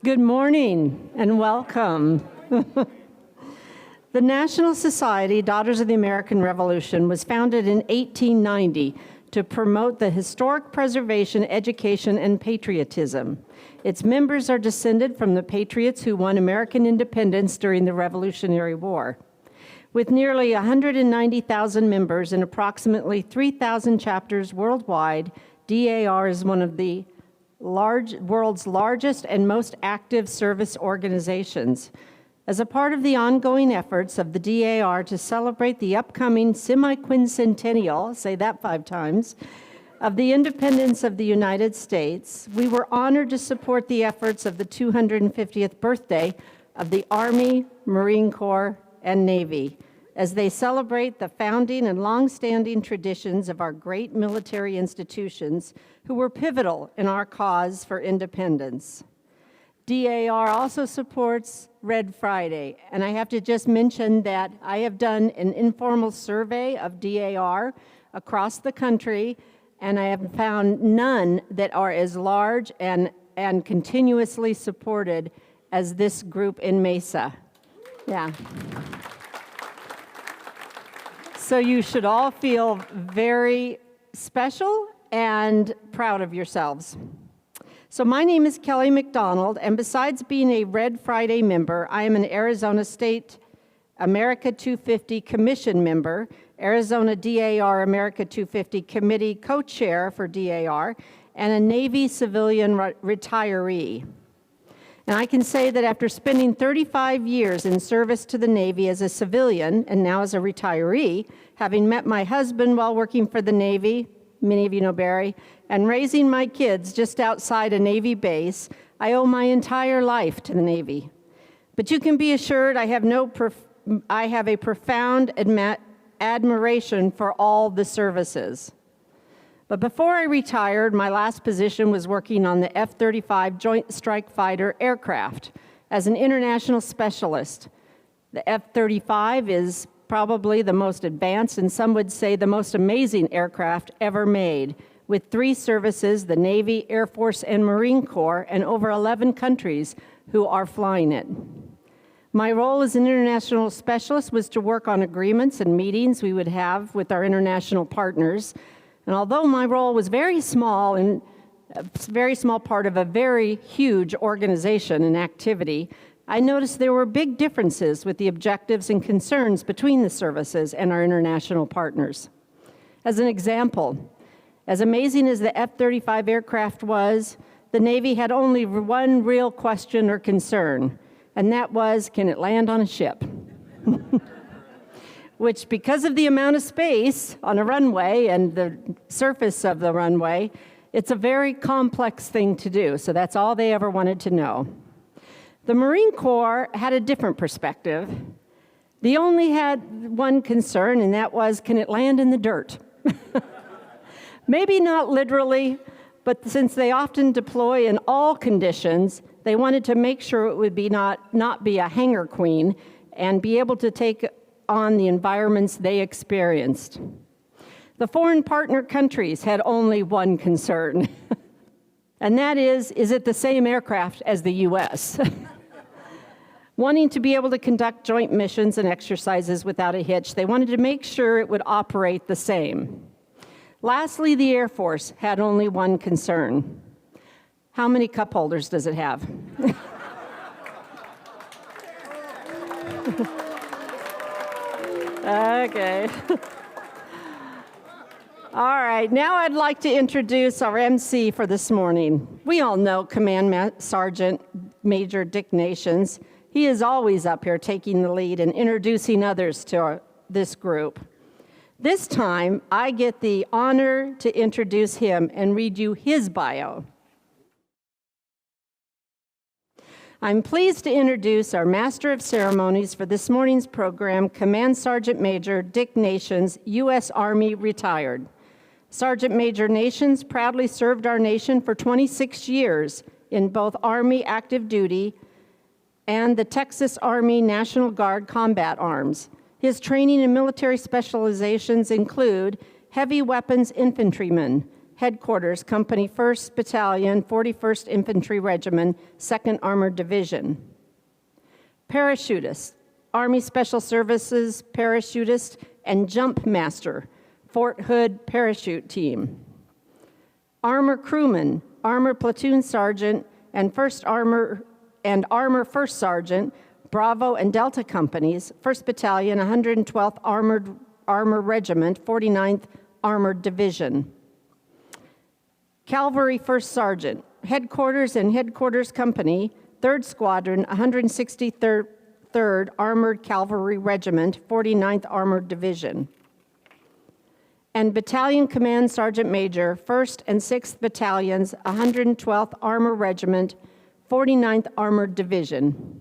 Good morning and welcome. The National Society, Daughters of the American Revolution, was founded in 1890 to promote the historic preservation, education, and patriotism. Its members are descended from the patriots who won American independence during the Revolutionary War. With nearly 190,000 members and approximately 3,000 chapters worldwide, DAR is one of the world's largest and most active service organizations. As a part of the ongoing efforts of the DAR to celebrate the upcoming semi-quincentennial, say that 5 times, of the independence of the United States, we were honored to support the efforts of the 250th birthday of the Army, Marine Corps, and Navy as they celebrate the founding and long-standing traditions of our great military institutions who were pivotal in our cause for independence. DAR also supports Red Friday, and I have to just mention that I have done an informal survey of DAR across the country, and I have found none that are as large and continuously supported as this group in Mesa. Yeah. So you should all feel very special and proud of yourselves. So my name is Kelly McDonald, and besides being a Red Friday member, I am an Arizona State America 250 Commission member, Arizona DAR America 250 Committee co-chair for DAR, and a Navy civilian retiree. And I can say that after spending 35 years in service to the Navy as a civilian and now as a retiree, having met my husband while working for the Navy, many of you know Barry, and raising my kids just outside a Navy base, I owe my entire life to the Navy. But you can be assured I have a profound admiration for all the services. But before I retired, my last position was working on the F-35 Joint Strike Fighter aircraft as an international specialist. The F-35 is probably the most advanced, and some would say the most amazing aircraft ever made, with 3 services, the Navy, Air Force, and Marine Corps, and over 11 countries who are flying it. My role as an international specialist was to work on agreements and meetings we would have with our international partners. And although my role was very small and a very small part of a very huge organization and activity, I noticed there were big differences with the objectives and concerns between the services and our international partners. As an example, as amazing as the F-35 aircraft was, the Navy had only one real question or concern, and that was, can it land on a ship? Which, because of the amount of space on a runway and the surface of the runway, it's a very complex thing to do, so that's all they ever wanted to know. The Marine Corps had a different perspective. They only had one concern, and that was, can it land in the dirt? Maybe not literally, but since they often deploy in all conditions, they wanted to make sure it would be not be a hangar queen and be able to take on the environments they experienced. The foreign partner countries had only one concern, and that is it the same aircraft as the U.S.? Wanting to be able to conduct joint missions and exercises without a hitch, they wanted to make sure it would operate the same. Lastly, the Air Force had only one concern. How many cup holders does it have? Okay. All right, now I'd like to introduce our MC for this morning. We all know Command Sergeant Major Dick Nations. He is always up here taking the lead and introducing others to this group. This time, I get the honor to introduce him and read you his bio. I'm pleased to introduce our Master of Ceremonies for this morning's program, Command Sergeant Major Dick Nations, U.S. Army retired. Sergeant Major Nations proudly served our nation for 26 years in both Army active duty and the Texas Army National Guard combat arms. His training and military specializations include heavy weapons infantryman, Headquarters, Company 1st Battalion, 41st Infantry Regiment, 2nd Armored Division. Parachutist, Army Special Services Parachutist and Jump Master, Fort Hood Parachute Team. Armor Crewman, Armor Platoon Sergeant and Armor First Sergeant, Bravo and Delta Companies, 1st Battalion, 112th Armor Regiment, 49th Armored Division. Cavalry First Sergeant, Headquarters and Headquarters Company, 3rd Squadron, 163rd Armored Cavalry Regiment, 49th Armored Division. And Battalion Command Sergeant Major, 1st and 6th Battalions, 112th Armor Regiment, 49th Armored Division.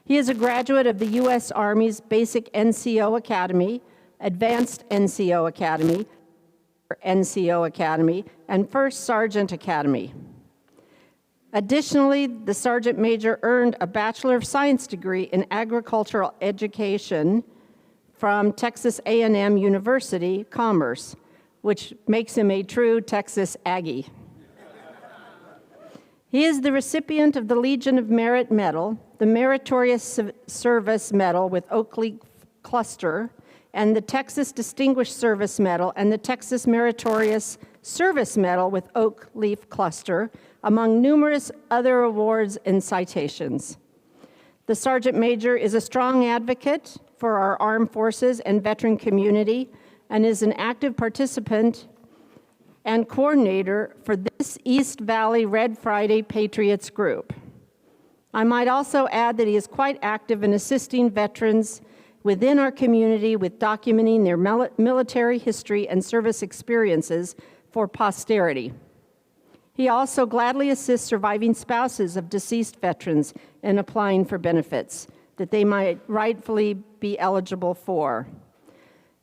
He is a graduate of the U.S. Army's Basic NCO Academy, Advanced NCO Academy, NCO Academy, and First Sergeant Academy. Additionally, the Sergeant Major earned a Bachelor of Science degree in Agricultural Education from Texas A&M University, Commerce, which makes him a true Texas Aggie. He is the recipient of the Legion of Merit Medal, the Meritorious Service Medal with Oak Leaf Cluster, and the Texas Distinguished Service Medal and the Texas Meritorious Service Medal with Oak Leaf Cluster, among numerous other awards and citations. The Sergeant Major is a strong advocate for our armed forces and veteran community and is an active participant and coordinator for this East Valley Red Friday Patriots group. I might also add that he is quite active in assisting veterans within our community with documenting their military history and service experiences for posterity. He also gladly assists surviving spouses of deceased veterans in applying for benefits that they might rightfully be eligible for.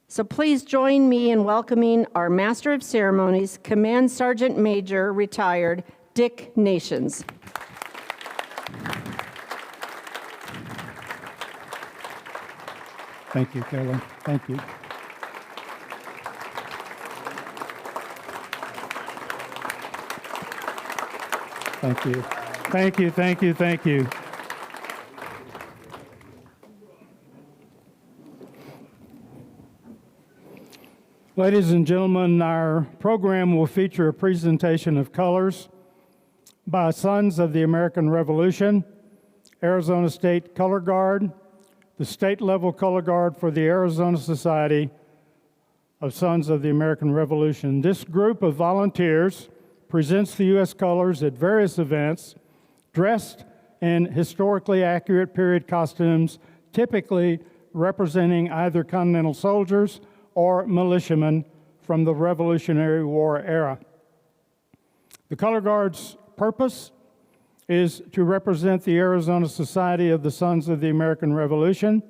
So please join me in welcoming our Master of Ceremonies, Command Sergeant Major, retired, Dick Nations. Thank you, Kelly. Thank you. Thank you. Thank you, thank you, thank you. Ladies and gentlemen, our program will feature a presentation of colors by Sons of the American Revolution, Arizona State Color Guard, the state-level color guard for the Arizona Society of Sons of the American Revolution. This group of volunteers presents the U.S. colors at various events, dressed in historically accurate period costumes, typically representing either Continental soldiers or militiamen from the Revolutionary War era. The Color Guard's purpose is to represent the Arizona Society of the Sons of the American Revolution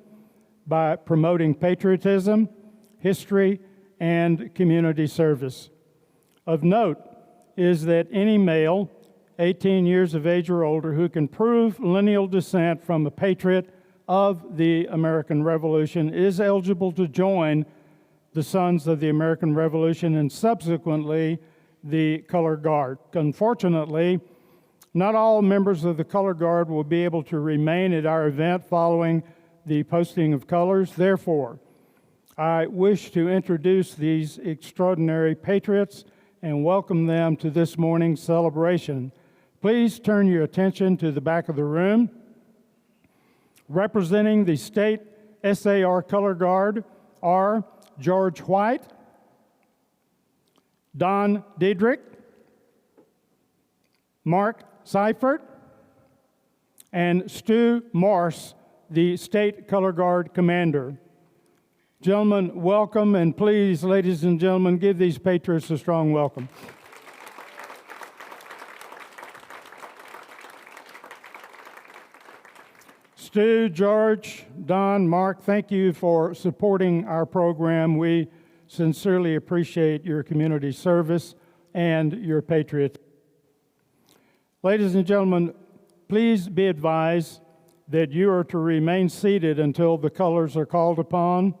by promoting patriotism, history, and community service. Of note is that any male 18 years of age or older who can prove lineal descent from a patriot of the American Revolution is eligible to join the Sons of the American Revolution and subsequently the Color Guard. Unfortunately, not all members of the Color Guard will be able to remain at our event following the posting of colors. Therefore, I wish to introduce these extraordinary patriots and welcome them to this morning's celebration. Please turn your attention to the back of the room. Representing the State SAR Color Guard are George White, Don Diedrich, Mark Seifert, and Stu Morse, the State Color Guard Commander. Gentlemen, welcome, and please, ladies and gentlemen, give these patriots a strong welcome. Stu, George, Don, Mark, thank you for supporting our program. We sincerely appreciate your community service and your patriotism. Ladies and gentlemen, please be advised that you are to remain seated until the colors are called upon.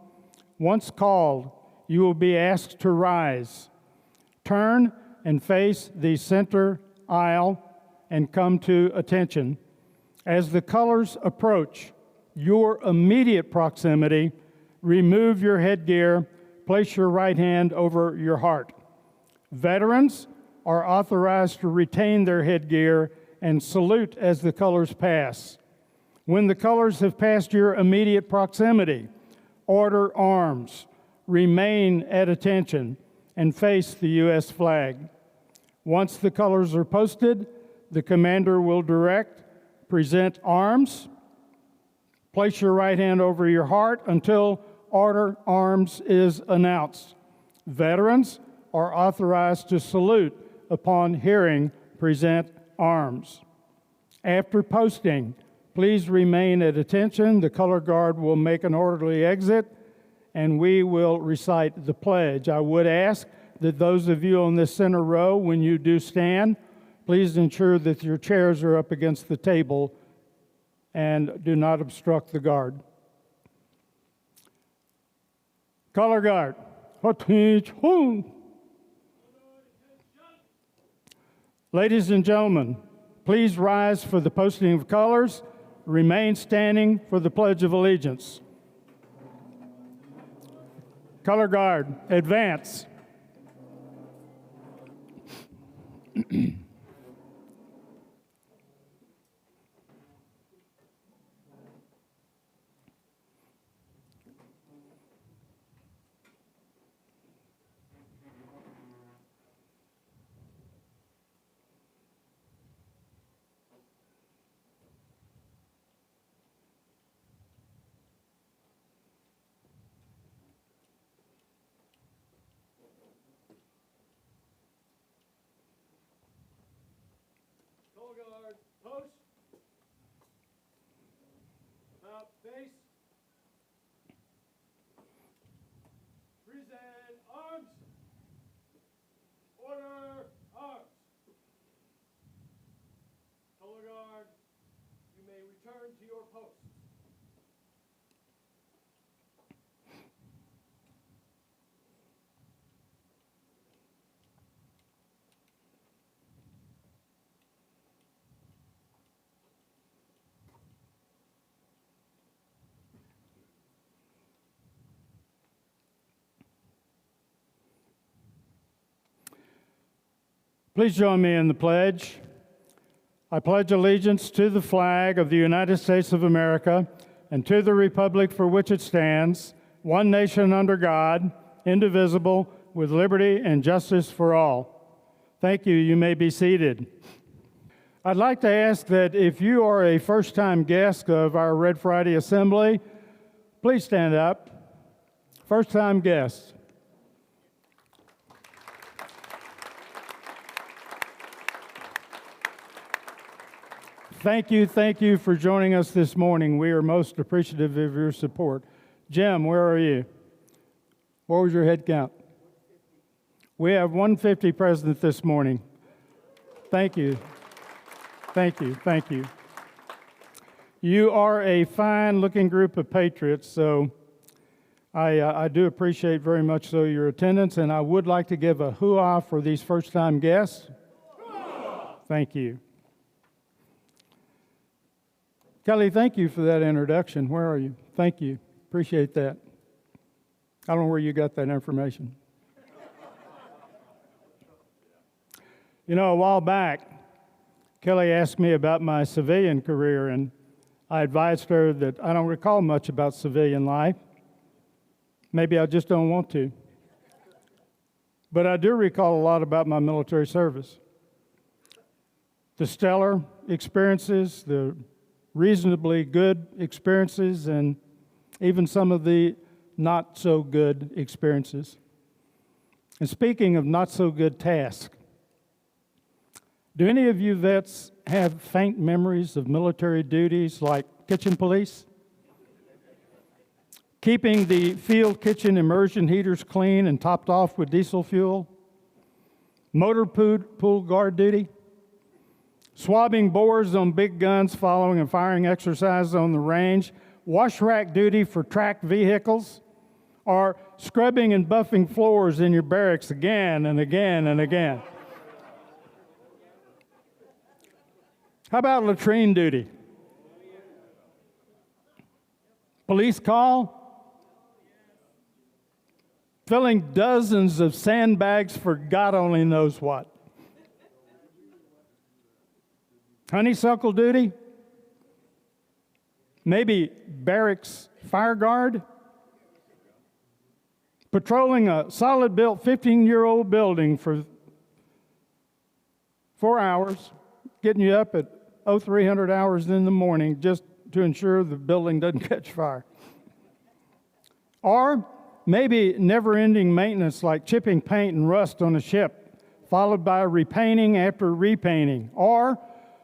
Once called, you will be asked to rise. Turn and face the center aisle and come to attention. As the colors approach your immediate proximity, remove your headgear, place your right hand over your heart. Veterans are authorized to retain their headgear and salute as the colors pass. When the colors have passed your immediate proximity, order arms, remain at attention, and face the U.S. flag. Once the colors are posted, the commander will direct, present arms, place your right hand over your heart until order arms is announced. Veterans are authorized to salute upon hearing present arms. After posting, please remain at attention. The color guard will make an orderly exit, and we will recite the pledge. I would ask that those of you on this center row, when you do stand, please ensure that your chairs are up against the table and do not obstruct the guard. Color guard. Attention. Ladies and gentlemen, please rise for the posting of colors. Remain standing for the Pledge of Allegiance. Color guard, advance. Guard, post. About face. Present arms. Order arms. Color guard, you may return to your post. Please join me in the pledge. I pledge allegiance to the flag of the United States of America and to the republic for which it stands, one nation under God, indivisible, with liberty and justice for all. Thank you. You may be seated. I'd like to ask that if you are a first-time guest of our Red Friday Assembly, please stand up. First-time guests. Thank you for joining us this morning. We are most appreciative of your support. Jim, where are you? What was your head count? We have 150 present this morning. Thank you. Thank you. Thank you. You are a fine-looking group of patriots, so I do appreciate very much so your attendance, and I would like to give a hoo-ah for these first-time guests. Thank you. Kelly, thank you for that introduction. Where are you? Thank you. Appreciate that. I don't know where you got that information. You know, a while back, Kelly asked me about my civilian career, and I advised her that I don't recall much about civilian life. Maybe I just don't want to. But I do recall a lot about my military service. The stellar experiences, the reasonably good experiences, and even some of the not so good experiences. And speaking of not so good tasks, do any of you vets have faint memories of military duties like kitchen police? Keeping the field kitchen immersion heaters clean and topped off with diesel fuel? Motor pool guard duty? Swabbing bores on big guns following and firing exercises on the range, wash rack duty for tracked vehicles, or scrubbing and buffing floors in your barracks again and again and again? How about latrine duty? Police call? Filling dozens of sandbags for God only knows what. Honeysuckle duty? Maybe barracks fire guard? Patrolling a solid-built 15-year-old building for 4 hours, getting you up at 0300 hours in the morning just to ensure the building doesn't catch fire. Or maybe never-ending maintenance like chipping paint and rust on a ship, followed by repainting after repainting. Or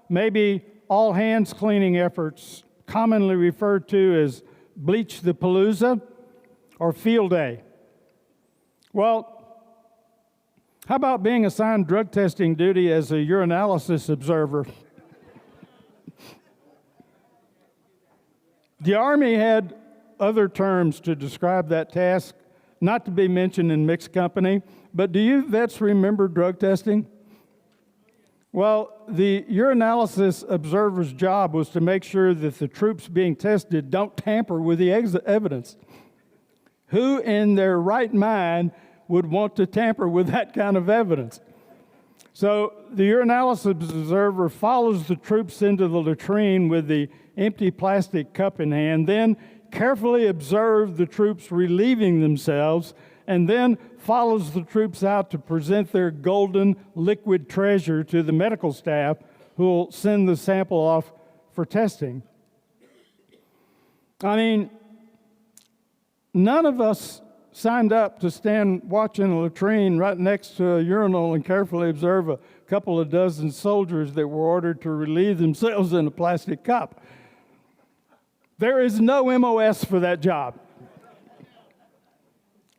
maybe all-hands cleaning efforts, commonly referred to as Bleach the Palooza or Field Day. Well, how about being assigned drug testing duty as a urinalysis observer? The Army had other terms to describe that task, not to be mentioned in mixed company, but do you vets remember drug testing? Well, the urinalysis observer's job was to make sure that the troops being tested don't tamper with the evidence. Who in their right mind would want to tamper with that kind of evidence? So the urinalysis observer follows the troops into the latrine with the empty plastic cup in hand, then carefully observes the troops relieving themselves, and then follows the troops out to present their golden liquid treasure to the medical staff who will send the sample off for testing. I mean, none of us signed up to stand watching a latrine right next to a urinal and carefully observe a couple of dozen soldiers that were ordered to relieve themselves in a plastic cup. There is no MOS for that job.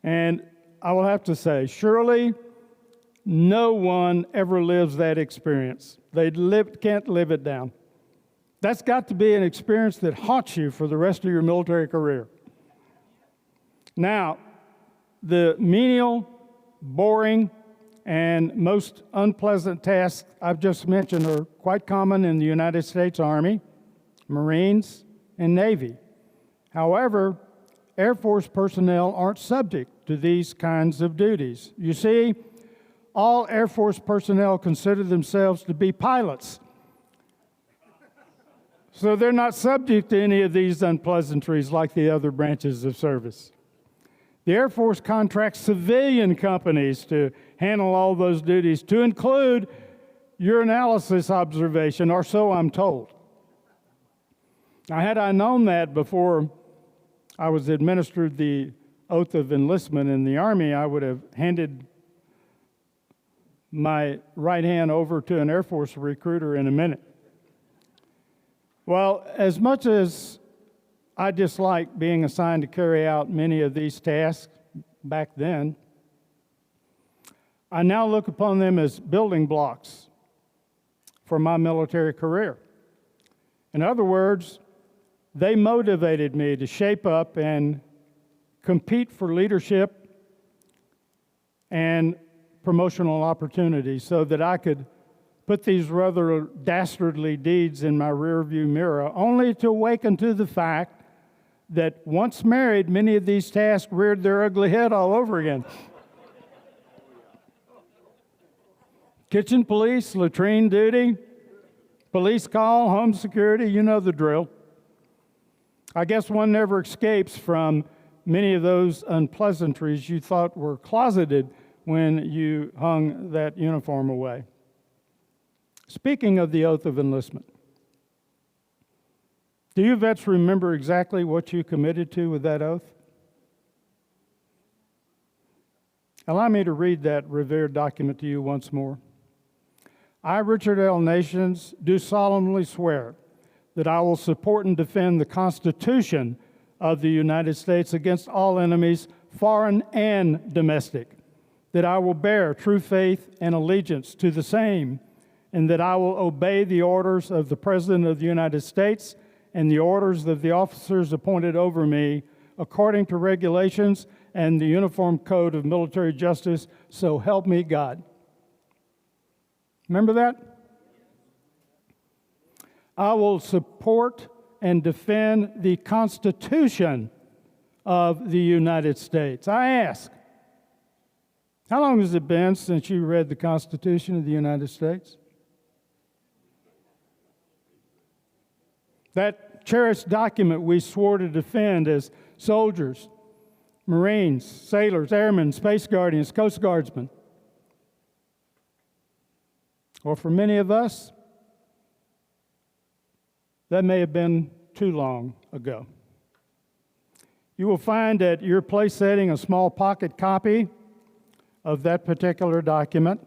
And I will have to say, surely no one ever lives that experience. They can't live it down. That's got to be an experience that haunts you for the rest of your military career. Now, the menial, boring, and most unpleasant tasks I've just mentioned are quite common in the United States Army, Marines, and Navy. However, Air Force personnel aren't subject to these kinds of duties. You see, all Air Force personnel consider themselves to be pilots. So they're not subject to any of these unpleasantries like the other branches of service. The Air Force contracts civilian companies to handle all those duties, to include urinalysis observation, or so I'm told. Now, had I known that before I was administered the oath of enlistment in the Army, I would have handed my right hand over to an Air Force recruiter in a minute. Well, as much as I dislike being assigned to carry out many of these tasks back then, I now look upon them as building blocks for my military career. In other words, they motivated me to shape up and compete for leadership and promotional opportunities so that I could put these rather dastardly deeds in my rearview mirror, only to awaken to the fact that once married, many of these tasks reared their ugly head all over again. Kitchen police, latrine duty, police call, home security, you know the drill. I guess one never escapes from many of those unpleasantries you thought were closeted when you hung that uniform away. Speaking of the oath of enlistment, do you vets remember exactly what you committed to with that oath? Allow me to read that revered document to you once more. I, Richard L. Nations, do solemnly swear that I will support and defend the Constitution of the United States against all enemies, foreign and domestic, that I will bear true faith and allegiance to the same, and that I will obey the orders of the President of the United States and the orders of the officers appointed over me according to regulations and the Uniform Code of Military Justice, so help me God. Remember that? I will support and defend the Constitution of the United States. I ask, how long has it been since you read the Constitution of the United States? That cherished document we swore to defend as soldiers, Marines, sailors, airmen, space guardians, Coast Guardsmen. Or for many of us, that may have been too long ago. You will find at your place setting a small pocket copy of that particular document.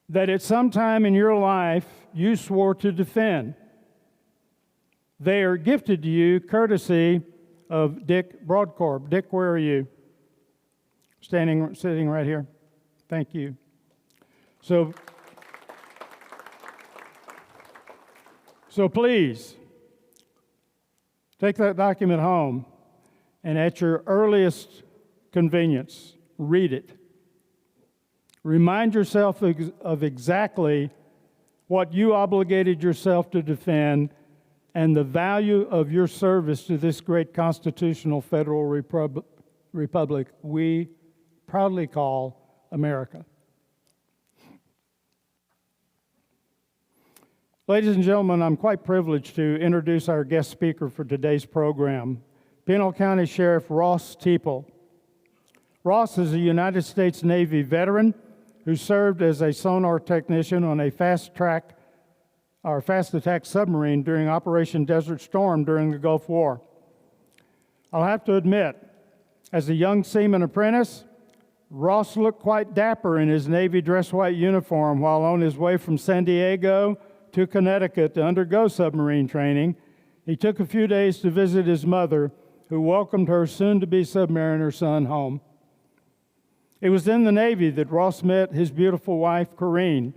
That at some time in your life you swore to defend. They are gifted to you courtesy of Dick Broadcorp. Dick, where are you? Sitting right here. Thank you. So please, take that document home and at your earliest convenience, read it. Remind yourself of exactly what you obligated yourself to defend and the value of your service to this great constitutional federal republic we proudly call America. Ladies and gentlemen, I'm quite privileged to introduce our guest speaker for today's program, Pinal County Sheriff Ross Teeple. Ross is a United States Navy veteran who served as a sonar technician on a fast attack submarine during Operation Desert Storm during the Gulf War. I'll have to admit, as a young seaman apprentice, Ross looked quite dapper in his Navy dress white uniform while on his way from San Diego to Connecticut to undergo submarine training. He took a few days to visit his mother, who welcomed her soon-to-be submariner son home. It was in the Navy that Ross met his beautiful wife, Corrine,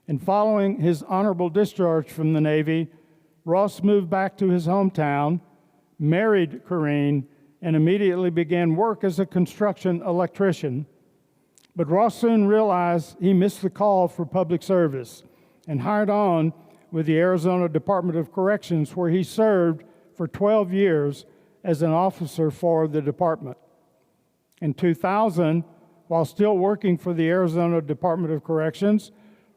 and following his honorable discharge from the Navy, Ross moved back to his hometown, married Corrine, and immediately began work as a construction electrician. But Ross soon realized he missed the call for public service and hired on with the Arizona Department of Corrections, where he served for 12 years as an officer for the department. In 2000, while still working for the Arizona Department of Corrections,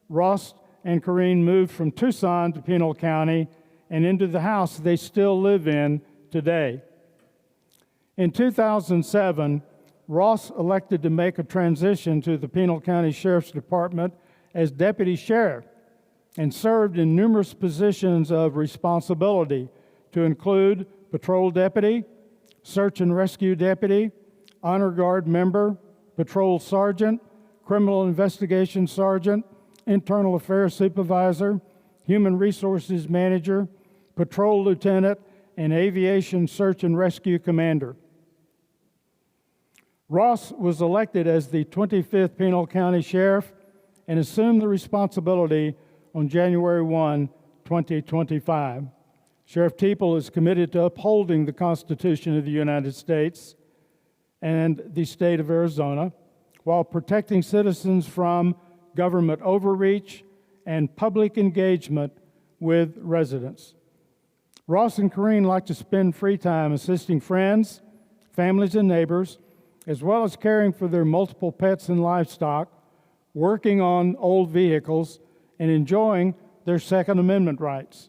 Ross and Corrine moved from Tucson to Pinal County and into the house they still live in today. In 2007, Ross elected to make a transition to the Pinal County Sheriff's Department as deputy sheriff and served in numerous positions of responsibility to include patrol deputy, search and rescue deputy, honor guard member, patrol sergeant, criminal investigation sergeant, internal affairs supervisor, human resources manager, patrol lieutenant, and aviation search and rescue commander. Ross was elected as the 25th Pinal County Sheriff and assumed the responsibility on January 1, 2025. Sheriff Teeple is committed to upholding the Constitution of the United States and the state of Arizona while protecting citizens from government overreach and public engagement with residents. Ross and Corrine like to spend free time assisting friends, families, and neighbors, as well as caring for their multiple pets and livestock, working on old vehicles, and enjoying their Second Amendment rights.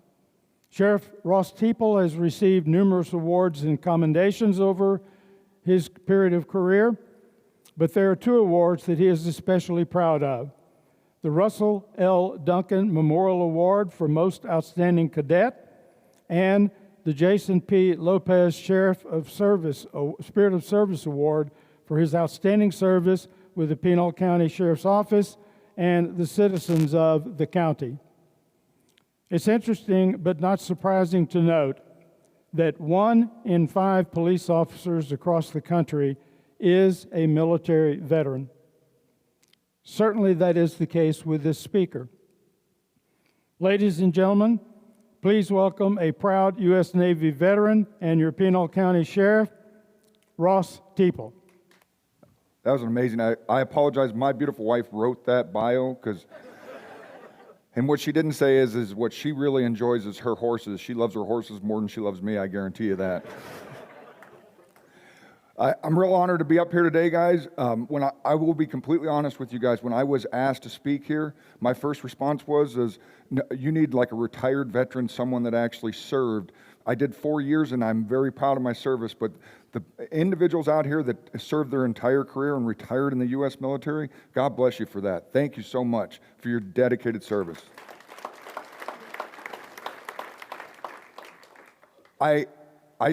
Sheriff Ross Teeple has received numerous awards and commendations over his period of career, but there are two awards that he is especially proud of. The Russell L. Duncan Memorial Award for Most Outstanding Cadet and the Jason P. Lopez Sheriff of Service Spirit of Service Award for his outstanding service with the Pinal County Sheriff's Office and the citizens of the county. It's interesting but not surprising to note that 1 in 5 police officers across the country is a military veteran. Certainly that is the case with this speaker. Ladies and gentlemen, please welcome a proud U.S. Navy veteran and your Pinal County Sheriff, Ross Teeple. That was amazing. I apologize. My beautiful wife wrote that bio and what she didn't say is what she really enjoys is her horses. She loves her horses more than she loves me, I guarantee you that. I'm real honored to be up here today, guys. When I will be completely honest with you guys, when I was asked to speak here, my first response was you need like a retired veteran, someone that actually served. I did 4 years and I'm very proud of my service, but the individuals out here that served their entire career and retired in the U.S. military, God bless you for that. Thank you so much for your dedicated service. I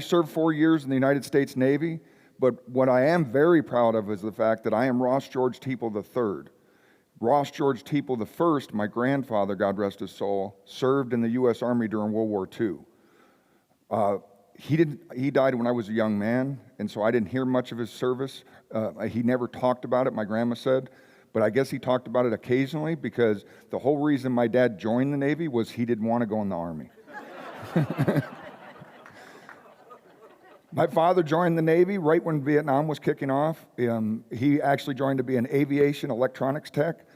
served 4 years in the United States Navy, but what I am very proud of is the fact that I am Ross George Teeple III. Ross George Teeple I, my grandfather, God rest his soul, served in the U.S. Army during World War II. He died when I was a young man, and so I didn't hear much of his service. He never talked about it, my grandma said, but I guess he talked about it occasionally because the whole reason my dad joined the Navy was he didn't want to go in the Army. My father joined the Navy right when Vietnam was kicking off. He actually joined to be an aviation electronics tech,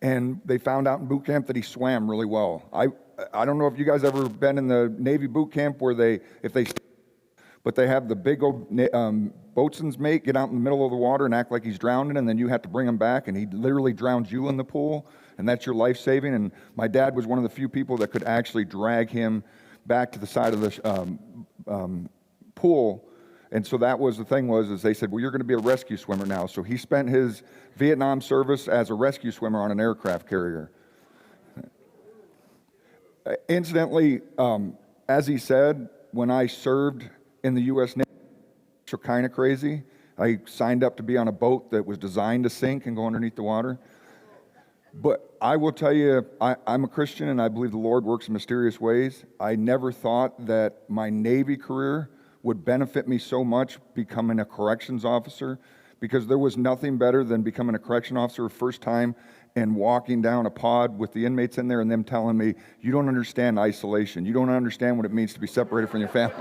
and they found out in boot camp that he swam really well. I don't know if you guys ever been in the Navy boot camp where they have the big old boatswain's mate get out in the middle of the water and act like he's drowning, and then you have to bring him back, and he literally drowns you in the pool, and that's your life saving. And my dad was one of the few people that could actually drag him back to the side of the pool. And so that was the thing is they said, well, you're going to be a rescue swimmer now. So he spent his Vietnam service as a rescue swimmer on an aircraft carrier. Incidentally, as he said, when I served in the U.S. Navy, it was kind of crazy. I signed up to be on a boat that was designed to sink and go underneath the water. But I will tell you, I'm a Christian and I believe the Lord works in mysterious ways. I never thought that my Navy career would benefit me so much becoming a corrections officer, because there was nothing better than becoming a correction officer first time and walking down a pod with the inmates in there and them telling me, you don't understand isolation. You don't understand what it means to be separated from your family.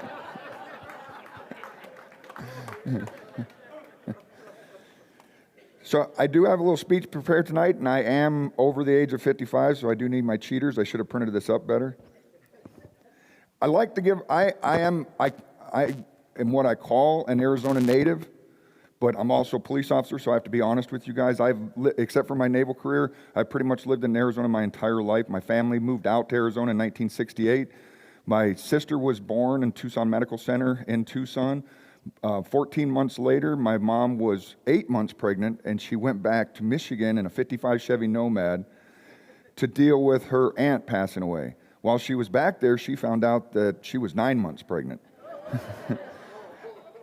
So I do have a little speech prepared tonight, and I am over the age of 55, so I do need my cheaters. I should have printed this up better. I like to give, I am what I call an Arizona native, but I'm also a police officer, so I have to be honest with you guys. Except for my naval career, I've pretty much lived in Arizona my entire life. My family moved out to Arizona in 1968. My sister was born in Tucson Medical Center in Tucson. 14 months later, my mom was 8 months pregnant, and she went back to Michigan in a 55 Chevy Nomad to deal with her aunt passing away. While she was back there, she found out that she was 9 months pregnant.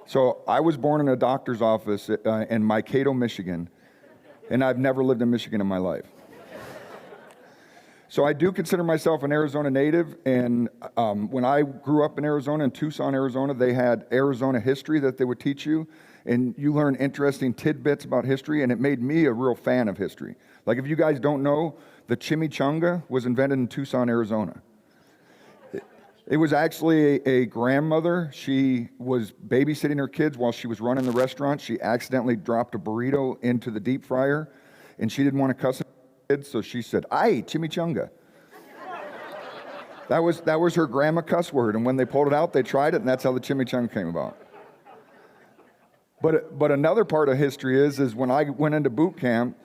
So I was born in a doctor's office in Mankato, Michigan, and I've never lived in Michigan in my life. So I do consider myself an Arizona native, and when I grew up in Arizona, in Tucson, Arizona, they had Arizona history that they would teach you, and you learn interesting tidbits about history, and it made me a real fan of history. Like, if you guys don't know, the chimichanga was invented in Tucson, Arizona. It was actually a grandmother. She was babysitting her kids while she was running the restaurant. She accidentally dropped a burrito into the deep fryer, and she didn't want to cuss at her kids, so she said, "Ay, chimichanga." That was her grandma cuss word, and when they pulled it out, they tried it, and that's how the chimichanga came about. But another part of history is when I went into boot camp,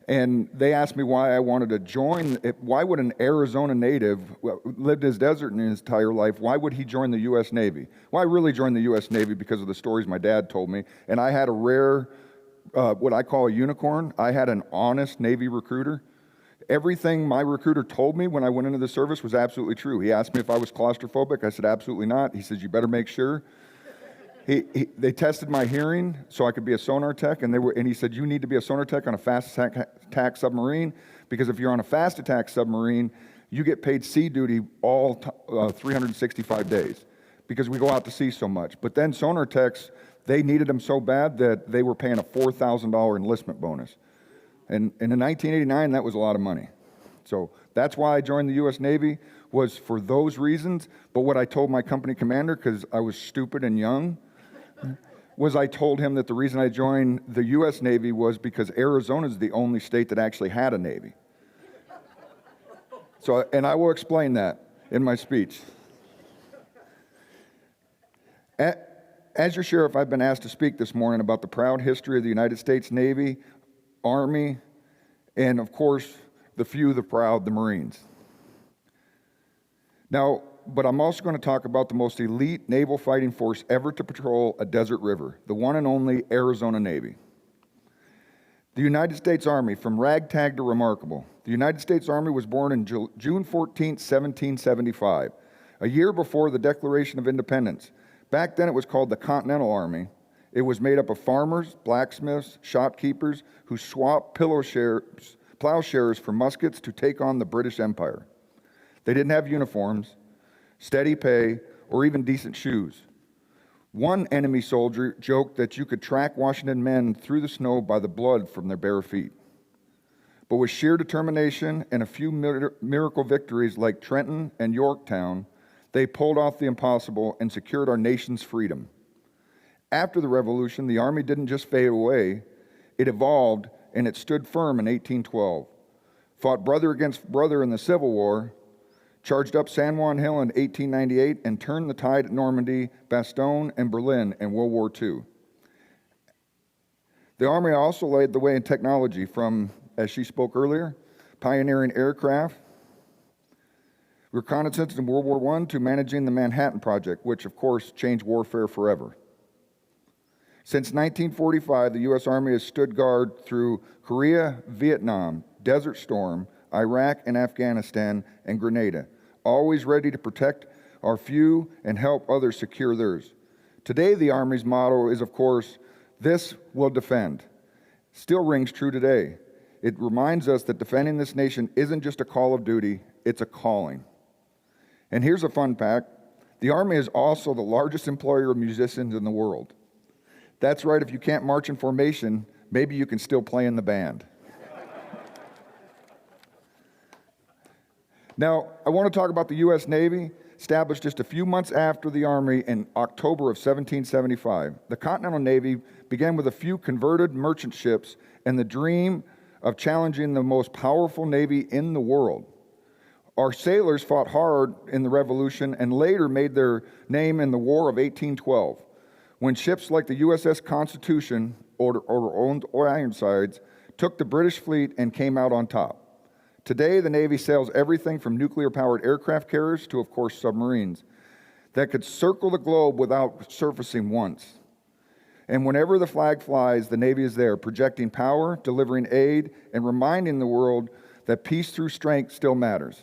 and they asked me why I wanted to join. Why would an Arizona native, lived his desert in his entire life, why would he join the U.S. Navy? Well, I really joined the U.S. Navy because of the stories my dad told me. And I had a rare, what I call a unicorn. I had an honest Navy recruiter. Everything my recruiter told me when I went into the service was absolutely true. He asked me if I was claustrophobic. I said, absolutely not. He says, you better make sure. They tested my hearing so I could be a sonar tech, and he said, you need to be a sonar tech on a fast attack submarine, because if you're on a fast attack submarine, you get paid sea duty all 365 days, because we go out to sea so much. But then sonar techs, they needed them so bad that they were paying a $4,000 enlistment bonus. And in 1989, that was a lot of money. So that's why I joined the U.S. Navy, was for those reasons. But what I told my company commander, because I was stupid and young, was I told him that the reason I joined the U.S. Navy was because Arizona is the only state that actually had a Navy. And I will explain that in my speech. As your sheriff, I've been asked to speak this morning about the proud history of the United States Navy, Army, and of course, the few, the proud, the Marines. Now, but I'm also going to talk about the most elite naval fighting force ever to patrol a desert river, the one and only Arizona Navy. The United States Army, from ragtag to remarkable. The United States Army was born on June 14, 1775, a year before the Declaration of Independence. Back then it was called the Continental Army. It was made up of farmers, blacksmiths, shopkeepers who swapped plowshares for muskets to take on the British Empire. They didn't have uniforms, steady pay, or even decent shoes. One enemy soldier joked that you could track Washington men through the snow by the blood from their bare feet. But with sheer determination and a few miracle victories like Trenton and Yorktown, they pulled off the impossible and secured our nation's freedom. After the Revolution, the Army didn't just fade away, it evolved and it stood firm in 1812, fought brother against brother in the Civil War, charged up San Juan Hill in 1898, and turned the tide at Normandy, Bastogne, and Berlin in World War II. The Army also laid the way in technology from, as she spoke earlier, pioneering aircraft, reconnaissance in World War I, to managing the Manhattan Project, which of course changed warfare forever. Since 1945, the U.S. Army has stood guard through Korea, Vietnam, Desert Storm, Iraq and Afghanistan, and Grenada, always ready to protect our few and help others secure theirs. Today, the Army's motto is, of course, "This will defend." Still rings true today. It reminds us that defending this nation isn't just a call of duty, it's a calling. And here's a fun fact. The Army is also the largest employer of musicians in the world. That's right, if you can't march in formation, maybe you can still play in the band. Now, I want to talk about the U.S. Navy, established just a few months after the Army in October of 1775. The Continental Navy began with a few converted merchant ships and the dream of challenging the most powerful navy in the world. Our sailors fought hard in the Revolution and later made their name in the War of 1812, when ships like the USS Constitution or owned Ironsides took the British fleet and came out on top. Today, the Navy sails everything from nuclear-powered aircraft carriers to, of course, submarines that could circle the globe without surfacing once. And whenever the flag flies, the Navy is there, projecting power, delivering aid, and reminding the world that peace through strength still matters.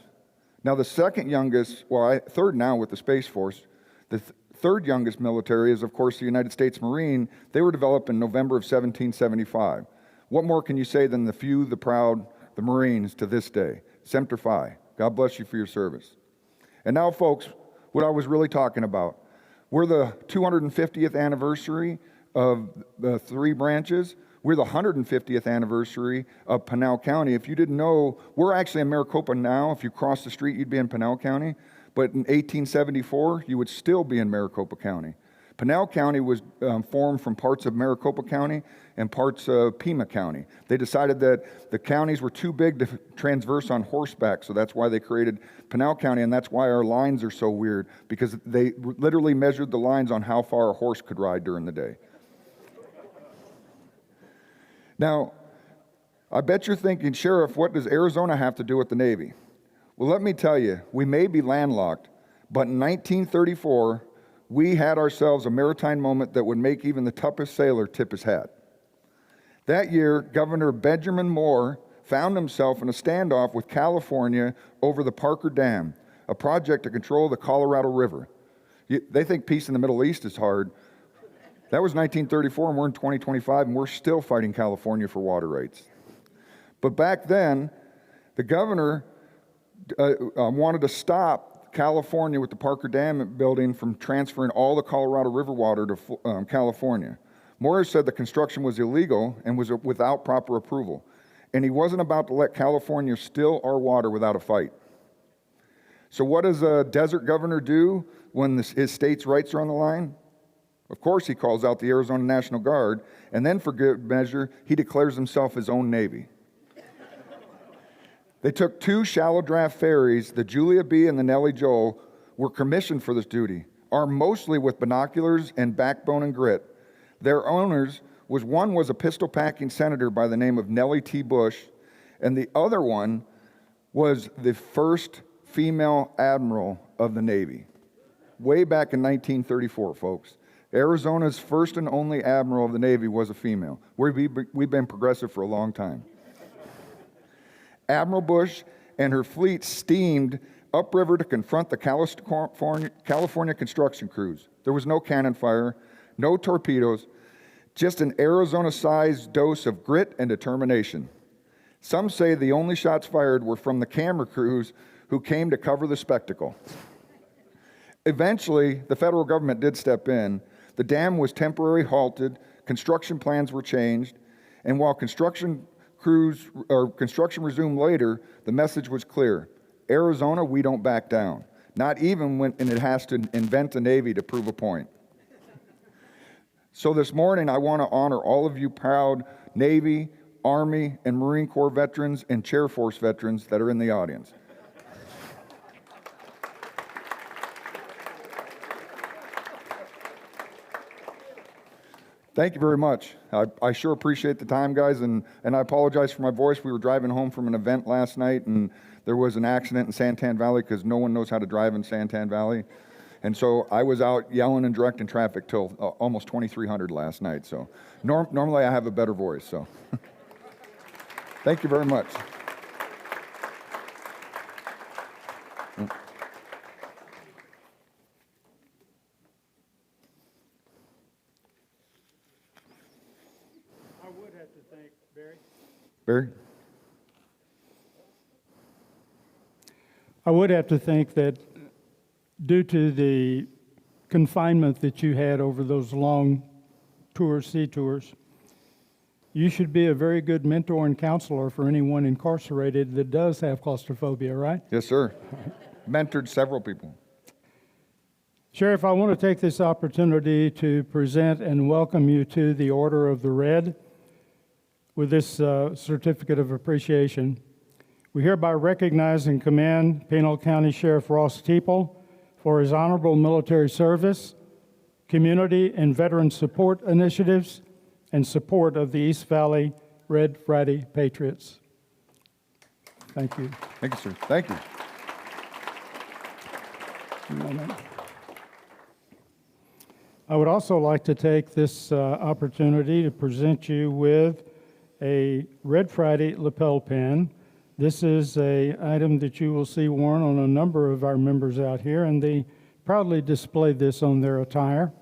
Now, the second youngest, third now with the Space Force, the third youngest military is, of course, the United States Marine. They were developed in November of 1775. What more can you say than the few, the proud, the Marines to this day? Semper Fi. God bless you for your service. And now, folks, what I was really talking about. We're the 250th anniversary of the three branches. We're the 150th anniversary of Pinal County. If you didn't know, we're actually in Maricopa now. If you cross the street, you'd be in Pinal County. But in 1874, you would still be in Maricopa County. Pinal County was formed from parts of Maricopa County and parts of Pima County. They decided that the counties were too big to transverse on horseback, so that's why they created Pinal County, and that's why our lines are so weird, because they literally measured the lines on how far a horse could ride during the day. Now, I bet you're thinking, Sheriff, what does Arizona have to do with the Navy? Well, let me tell you, we may be landlocked, but in 1934, we had ourselves a maritime moment that would make even the toughest sailor tip his hat. That year, Governor Benjamin Moore found himself in a standoff with California over the Parker Dam, a project to control the Colorado River. They think peace in the Middle East is hard. That was 1934, and we're in 2025, and we're still fighting California for water rights. But back then, the governor wanted to stop California with the Parker Dam building from transferring all the Colorado River water to California. Morris said the construction was illegal and was without proper approval, and he wasn't about to let California steal our water without a fight. So what does a desert governor do when his state's rights are on the line? Of course, he calls out the Arizona National Guard, and then for good measure, he declares himself his own Navy. They took 2 shallow draft ferries, the Julia B and the Nellie Joel, were commissioned for this duty, armed mostly with binoculars and backbone and grit. Their owners one was a pistol-packing senator by the name of Nellie T. Bush, and the other one was the first female admiral of the Navy. Way back in 1934, folks. Arizona's first and only admiral of the Navy was a female. We've been progressive for a long time. Admiral Bush and her fleet steamed upriver to confront the California construction crews. There was no cannon fire, no torpedoes, just an Arizona-sized dose of grit and determination. Some say the only shots fired were from the camera crews who came to cover the spectacle. Eventually, the federal government did step in. The dam was temporarily halted, construction plans were changed, and while construction resumed later, the message was clear. Arizona, we don't back down. Not even when it has to invent a Navy to prove a point. So this morning, I want to honor all of you proud Navy, Army, and Marine Corps veterans and Chair Force veterans that are in the audience. Thank you very much. I sure appreciate the time, guys, and I apologize for my voice. We were driving home from an event last night, and there was an accident in Santan Valley because no one knows how to drive in Santan Valley. And so I was out yelling and directing traffic till almost 2300 last night. So normally I have a better voice, so. Thank you very much. I would have to thank Barry. Barry? I would have to think that due to the confinement that you had over those long tours, sea tours, you should be a very good mentor and counselor for anyone incarcerated that does have claustrophobia, right? Yes, sir. Mentored several people. Sheriff, I want to take this opportunity to present and welcome you to the Order of the R.E.D. with this certificate of appreciation. We hereby recognize and commend Pinal County Sheriff Ross Teeple for his honorable military service, community and veteran support initiatives, and support of the East Valley Red Friday Patriots. Thank you. Thank you, sir. Thank you. I would also like to take this opportunity to present you with a Red Friday lapel pin. This is an item that you will see worn on a number of our members out here, and they proudly display this on their attire.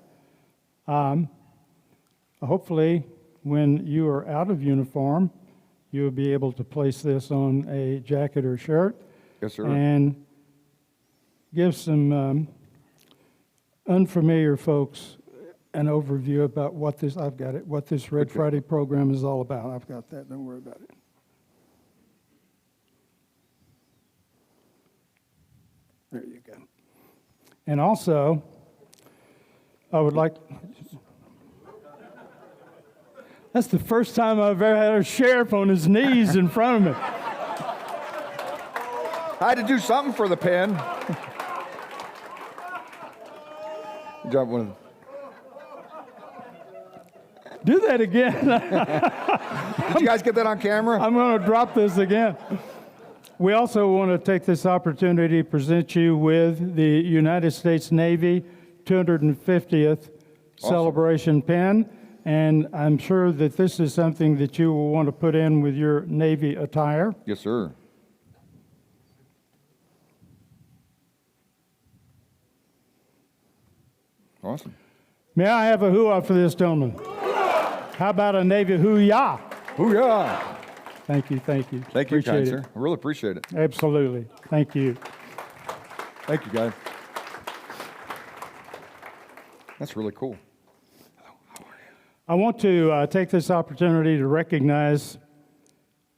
Hopefully, when you are out of uniform, you'll be able to place this on a jacket or shirt. Yes, sir. And give some unfamiliar folks an overview about what this, I've got it, what this Red Friday program is all about. I've got that, don't worry about it. There you go. And also, I would like, that's the first time I've ever had a sheriff on his knees in front of me. I had to do something for the pen. Good job, one of them. Do that again. Did you guys get that on camera? I'm going to drop this again. We also want to take this opportunity to present you with the United States Navy 250th celebration pin, and I'm sure that this is something that you will want to put in with your Navy attire. Yes, sir. Awesome. May I have a hoo-ah for this gentleman? How about a Navy hoo-yah? Hoo-yah! Thank you, thank you. Thank you, Appreciate kind it. sir. I really appreciate it. Absolutely. Thank you. Thank you, guys. That's really cool. I want to take this opportunity to recognize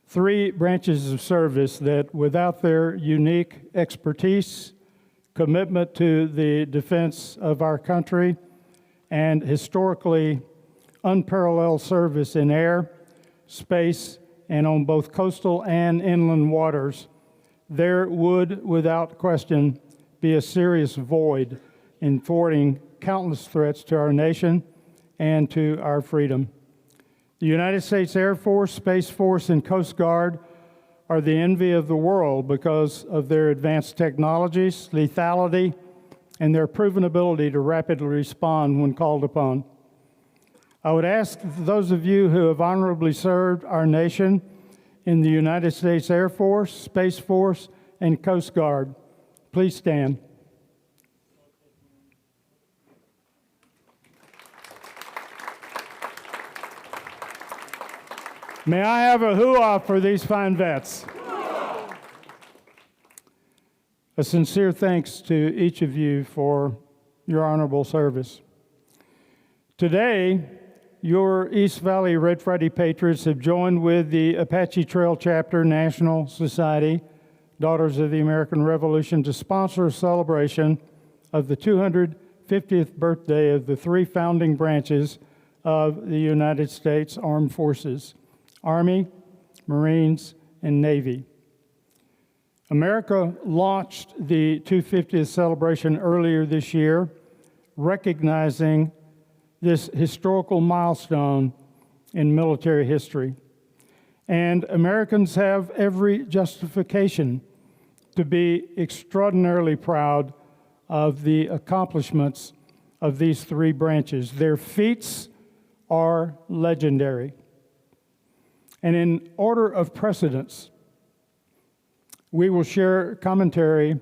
3 branches of service that, without their unique expertise, commitment to the defense of our country, and historically unparalleled service in air, space, and on both coastal and inland waters, there would, without question, be a serious void in thwarting countless threats to our nation and to our freedom. The United States Air Force, Space Force, and Coast Guard are the envy of the world because of their advanced technologies, lethality, and their proven ability to rapidly respond when called upon. I would ask those of you who have honorably served our nation in the United States Air Force, Space Force, and Coast Guard, please stand. May I have a hoo-ah for these fine vets? A sincere thanks to each of you for your honorable service. Today, your East Valley Red Friday Patriots have joined with the Apache Trail Chapter National Society, Daughters of the American Revolution, to sponsor a celebration of the 250th birthday of the three founding branches of the United States Armed Forces: Army, Marines, and Navy. America launched the 250th celebration earlier this year, recognizing this historical milestone in military history. And Americans have every justification to be extraordinarily proud of the accomplishments of these three branches. Their feats are legendary. And in order of precedence, we will share commentary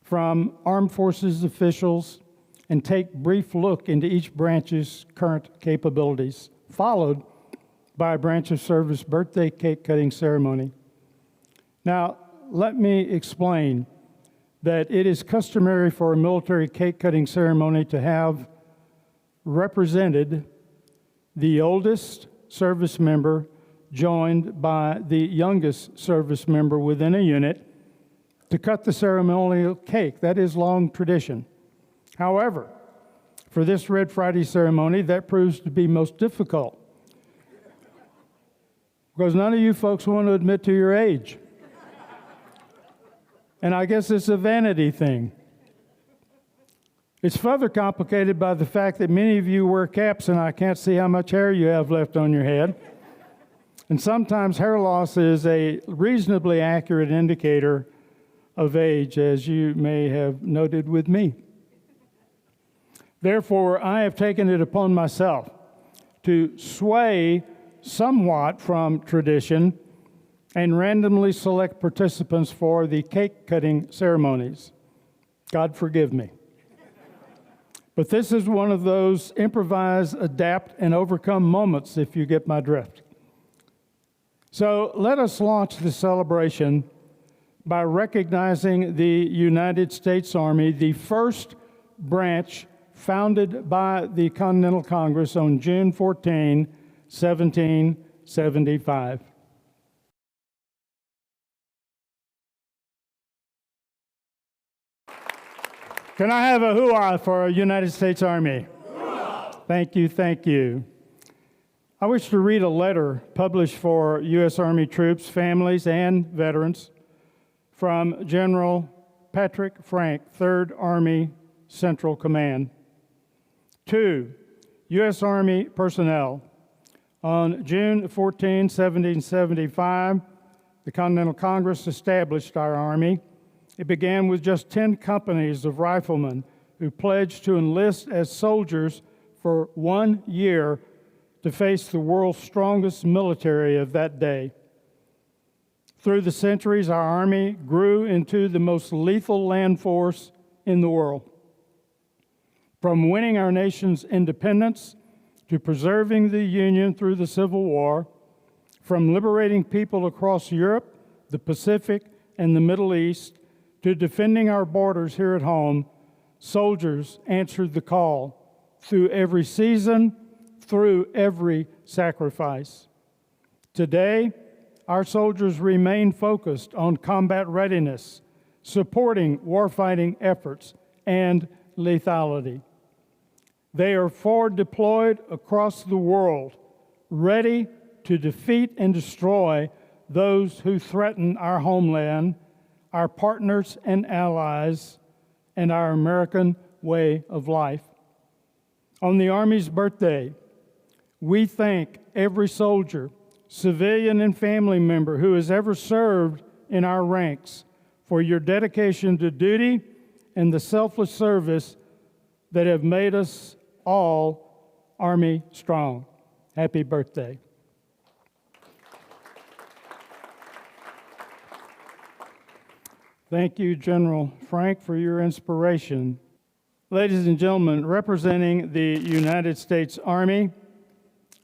from Armed Forces officials and take a brief look into each branch's current capabilities, followed by a branch of service birthday cake cutting ceremony. Now, let me explain that it is customary for a military cake cutting ceremony to have represented the oldest service member joined by the youngest service member within a unit to cut the ceremonial cake. That is long tradition. However, for this Red Friday ceremony, that proves to be most difficult because none of you folks want to admit to your age. And I guess it's a vanity thing. It's further complicated by the fact that many of you wear caps and I can't see how much hair you have left on your head. And sometimes hair loss is a reasonably accurate indicator of age, as you may have noted with me. Therefore, I have taken it upon myself to sway somewhat from tradition and randomly select participants for the cake cutting ceremonies. God forgive me. But this is one of those improvise, adapt, and overcome moments, if you get my drift. So let us launch the celebration by recognizing the United States Army, the first branch founded by the Continental Congress on June 14, 1775. Can I have a hoo-ah for a United States Army? Hoo-ah! Thank you, thank you. I wish to read a letter published for U.S. Army troops, families, and veterans from General Patrick Frank, 3rd Army Central Command. To U.S. Army personnel, on June 14, 1775, the Continental Congress established our Army. It began with just 10 companies of riflemen who pledged to enlist as soldiers for 1 year to face the world's strongest military of that day. Through the centuries, our Army grew into the most lethal land force in the world. From winning our nation's independence to preserving the Union through the Civil War, from liberating people across Europe, the Pacific, and the Middle East, to defending our borders here at home, soldiers answered the call through every season, through every sacrifice. Today, our soldiers remain focused on combat readiness, supporting warfighting efforts, and lethality. They are forward deployed across the world, ready to defeat and destroy those who threaten our homeland, our partners and allies, and our American way of life. On the Army's birthday, we thank every soldier, civilian, and family member who has ever served in our ranks for your dedication to duty and the selfless service that have made us all Army strong. Happy birthday. Thank you, General Frank, for your inspiration. Ladies and gentlemen, representing the United States Army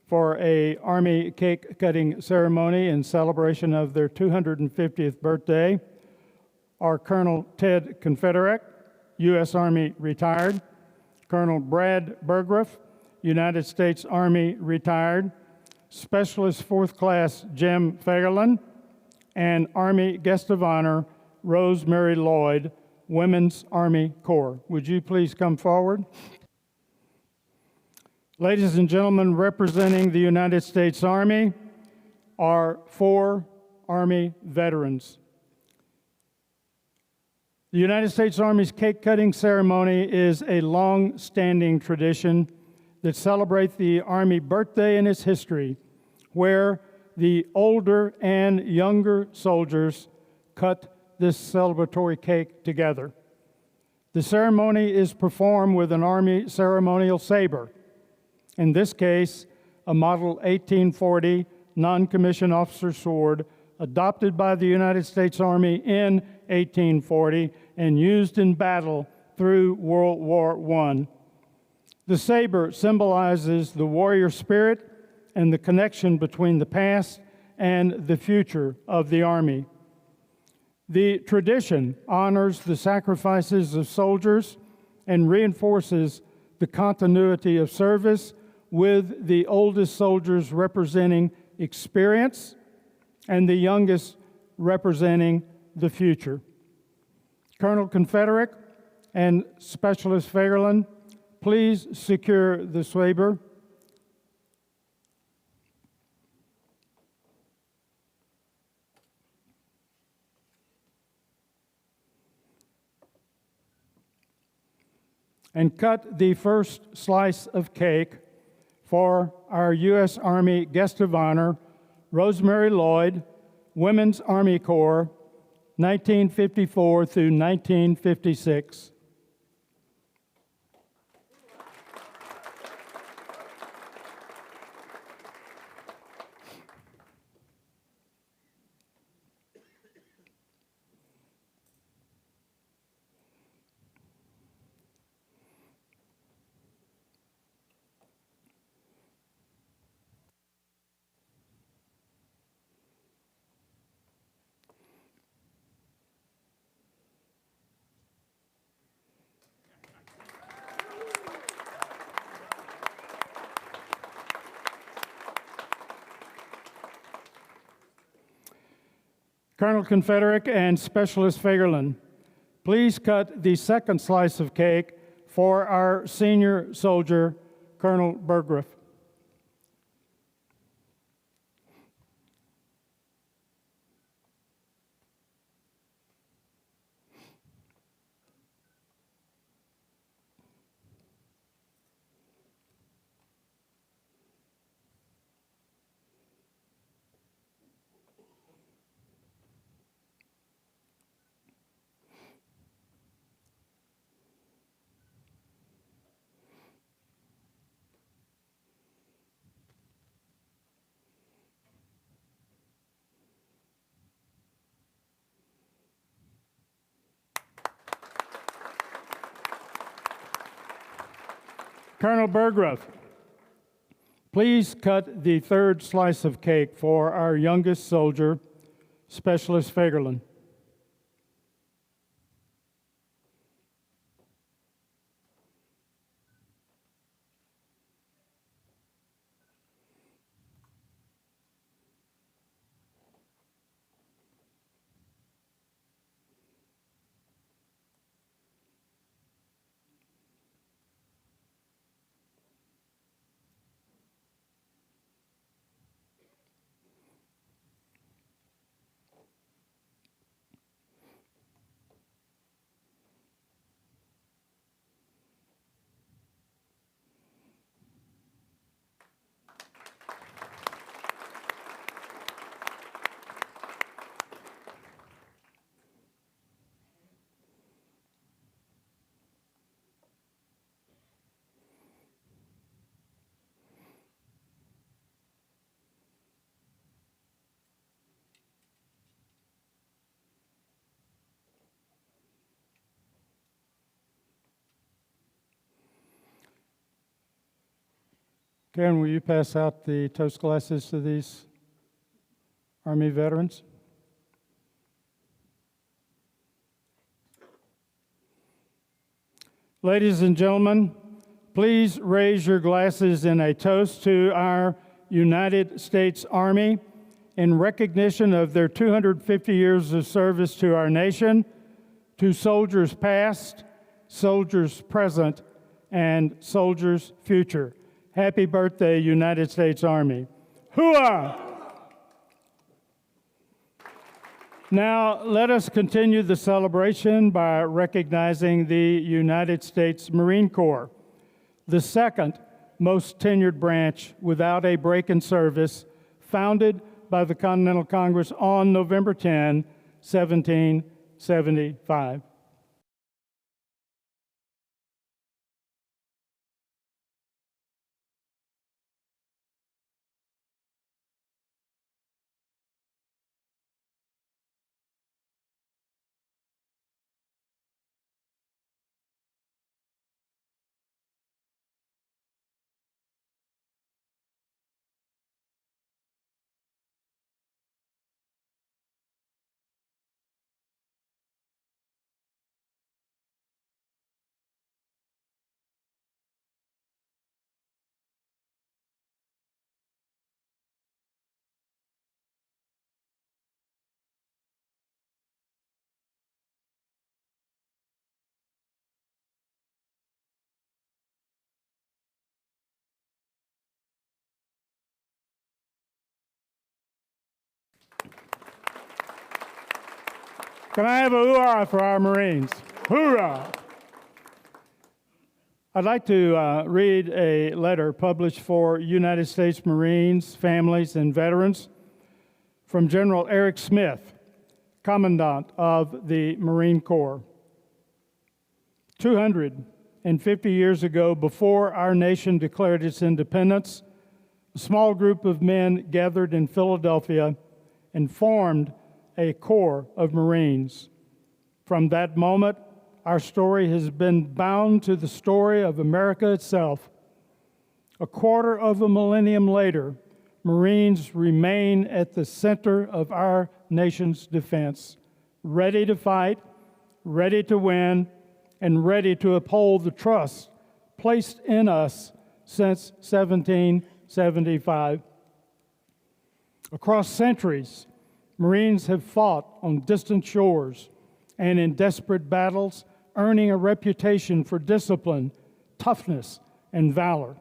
for a Army cake cutting ceremony in celebration of their 250th birthday are Colonel Ted Confederate, U.S. Army retired, Colonel Brad Burgriff, United States Army retired, Specialist 4th Class Jim Fagerlin, and Army Guest of Honor Rosemary Lloyd, Women's Army Corps. Would you please come forward? Ladies and gentlemen, representing the United States Army are 4 Army veterans. The United States Army's cake cutting ceremony is a long-standing tradition that celebrates the Army birthday and its history, where the older and younger soldiers cut this celebratory cake together. The ceremony is performed with an Army ceremonial saber, in this case, a Model 1840 non-commissioned officer sword adopted by the United States Army in 1840 and used in battle through World War I. The saber symbolizes the warrior spirit and the connection between the past and the future of the Army. The tradition honors the sacrifices of soldiers and reinforces the continuity of service, with the oldest soldiers representing experience and the youngest representing the future. Colonel Confederate and Specialist Fagerlin, please secure the saber. And cut the first slice of cake for our U.S. Army Guest of Honor, Rosemary Lloyd, Women's Army Corps, 1954 through 1956. Colonel Confederate and Specialist Fagerlin, please cut the second slice of cake for our senior soldier, Colonel Burgriff. Colonel Burgriff, please cut the third slice of cake for our youngest soldier, Specialist Fagerlin. Karen, will you pass out the toast glasses to these Army veterans? Ladies and gentlemen, please raise your glasses in a toast to our United States Army in recognition of their 250 years of service to our nation, to soldiers past, soldiers present, and soldiers future. Happy birthday, United States Army. Hooah! Now, let us continue the celebration by recognizing the United States Marine Corps, the second most tenured branch without a break in service, founded by the Continental Congress on November 10, 1775. Can I have a hoorah for our Marines? Hoorah! I'd like to read a letter published for United States Marines, families, and veterans from General Eric Smith, Commandant of the Marine Corps. 250 years ago, before our nation declared its independence, a small group of men gathered in Philadelphia and formed a corps of Marines. From that moment, our story has been bound to the story of America itself. A quarter of a millennium later, Marines remain at the center of our nation's defense, ready to fight, ready to win, and ready to uphold the trust placed in us since 1775. Across centuries, Marines have fought on distant shores and in desperate battles, earning a reputation for discipline, toughness, and valor.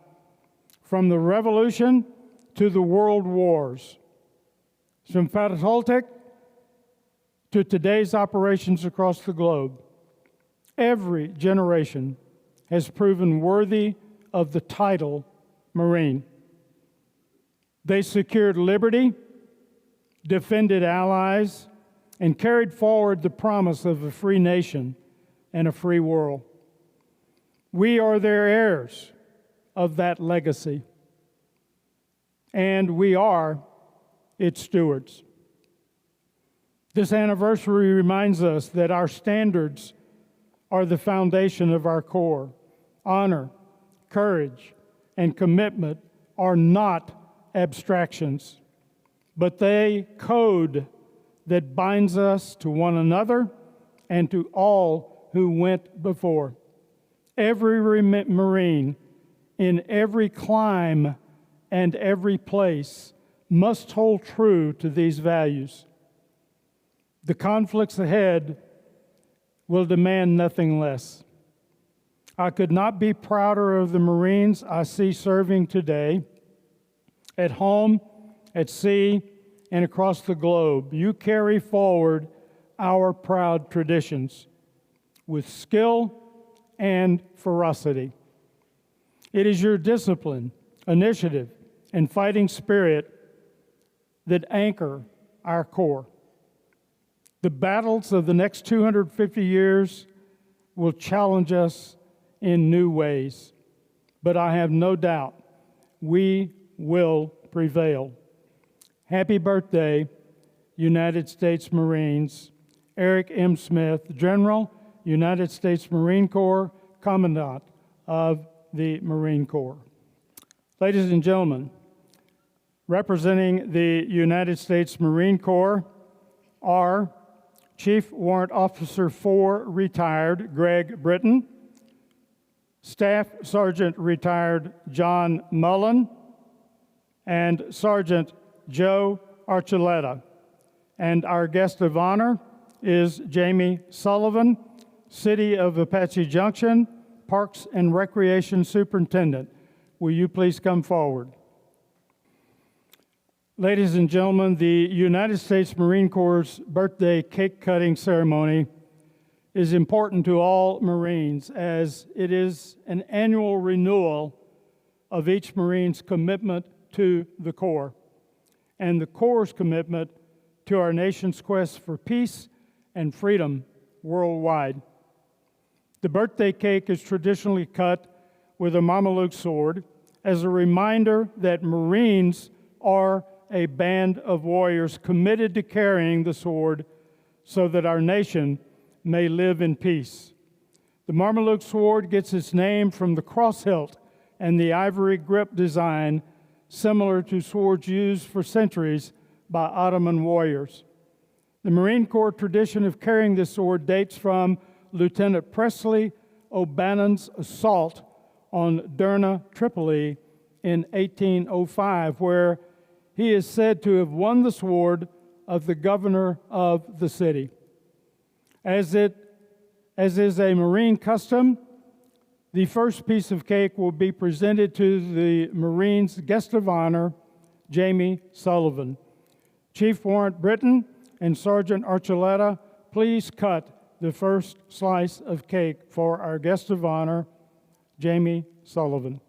From the Revolution to the World Wars, from Fatahultic to today's operations across the globe, every generation has proven worthy of the title Marine. They secured liberty, defended allies, and carried forward the promise of a free nation and a free world. We are their heirs of that legacy, and we are its stewards. This anniversary reminds us that our standards are the foundation of our Corps. Honor, courage, and commitment are not abstractions, but they code that binds us to one another and to all who went before. Every Marine in every clime and every place must hold true to these values. The conflicts ahead will demand nothing less. I could not be prouder of the Marines I see serving today, at home, at sea, and across the globe. You carry forward our proud traditions with skill and ferocity. It is your discipline, initiative, and fighting spirit that anchor our Corps. The battles of the next 250 years will challenge us in new ways, but I have no doubt we will prevail. Happy birthday, United States Marines. Eric M. Smith, General, United States Marine Corps, Commandant of the Marine Corps. Ladies and gentlemen, representing the United States Marine Corps are Chief Warrant Officer 4, retired Greg Britton, Staff Sergeant retired John Mullen, and Sergeant Joe Archuleta. And our guest of honor is Jamie Sullivan, City of Apache Junction Parks and Recreation Superintendent. Will you please come forward? Ladies and gentlemen, the United States Marine Corps' birthday cake cutting ceremony is important to all Marines, as it is an annual renewal of each Marine's commitment to the Corps and the Corps' commitment to our nation's quest for peace and freedom worldwide. The birthday cake is traditionally cut with a Mameluke sword as a reminder that Marines are a band of warriors committed to carrying the sword so that our nation may live in peace. The Mameluke sword gets its name from the cross hilt and the ivory grip design similar to swords used for centuries by Ottoman warriors. The Marine Corps tradition of carrying this sword dates from Lieutenant Presley O'Bannon's assault on Derna, Tripoli in 1805, where he is said to have won the sword of the governor of the city. As is a Marine custom, the first piece of cake will be presented to the Marine's guest of honor, Jamie Sullivan. Chief Warrant Britton and Sergeant Archuleta, please cut the first slice of cake for our guest of honor, Jamie Sullivan.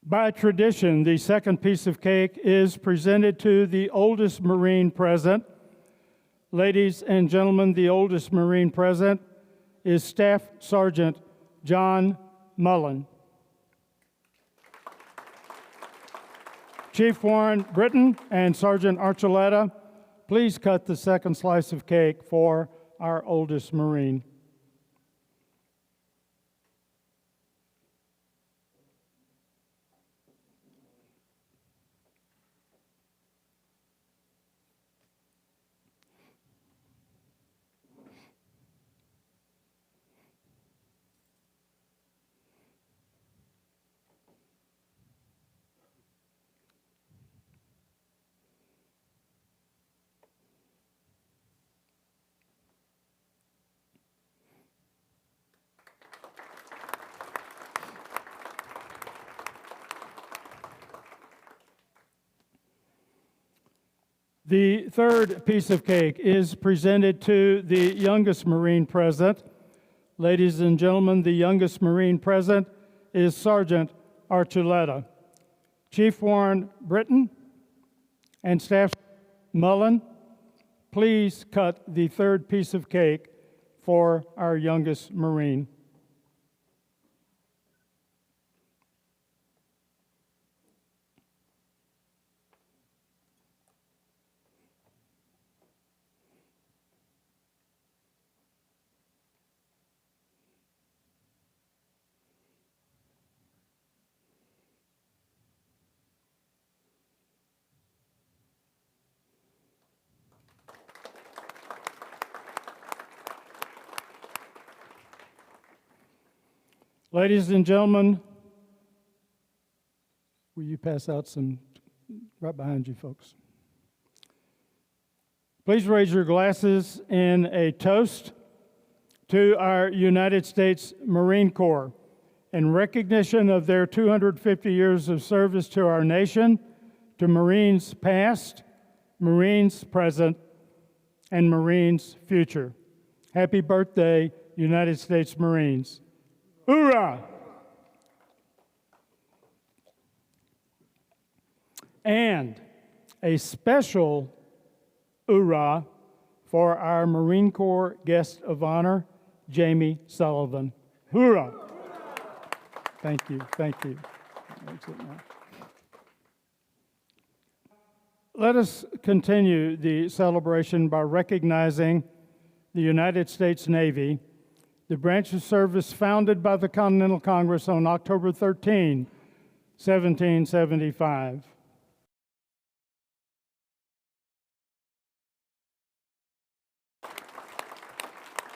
By tradition, the second piece of cake is presented to the oldest Marine present. Ladies and gentlemen, the oldest Marine present is Staff Sergeant John Mullen. Chief Warrant Britton and Sergeant Archuleta, please cut the second slice of cake for our oldest Marine. The third piece of cake is presented to the youngest Marine present. Ladies and gentlemen, the youngest Marine present is Sergeant Archuleta. Chief Warrant Britton and Staff Mullen, please cut the third piece of cake for our youngest Marine. Ladies and gentlemen, will you pass out some right behind you, folks. Please raise your glasses in a toast to our United States Marine Corps in recognition of their 250 years of service to our nation, to Marines past, Marines present, and Marines future. Happy birthday, United States Marines. Hoorah! And a special hoorah for our Marine Corps guest of honor, Jamie Sullivan. Hoorah! Thank you, thank you. That's it now. Let us continue the celebration by recognizing the United States Navy, the branch of service founded by the Continental Congress on October 13, 1775.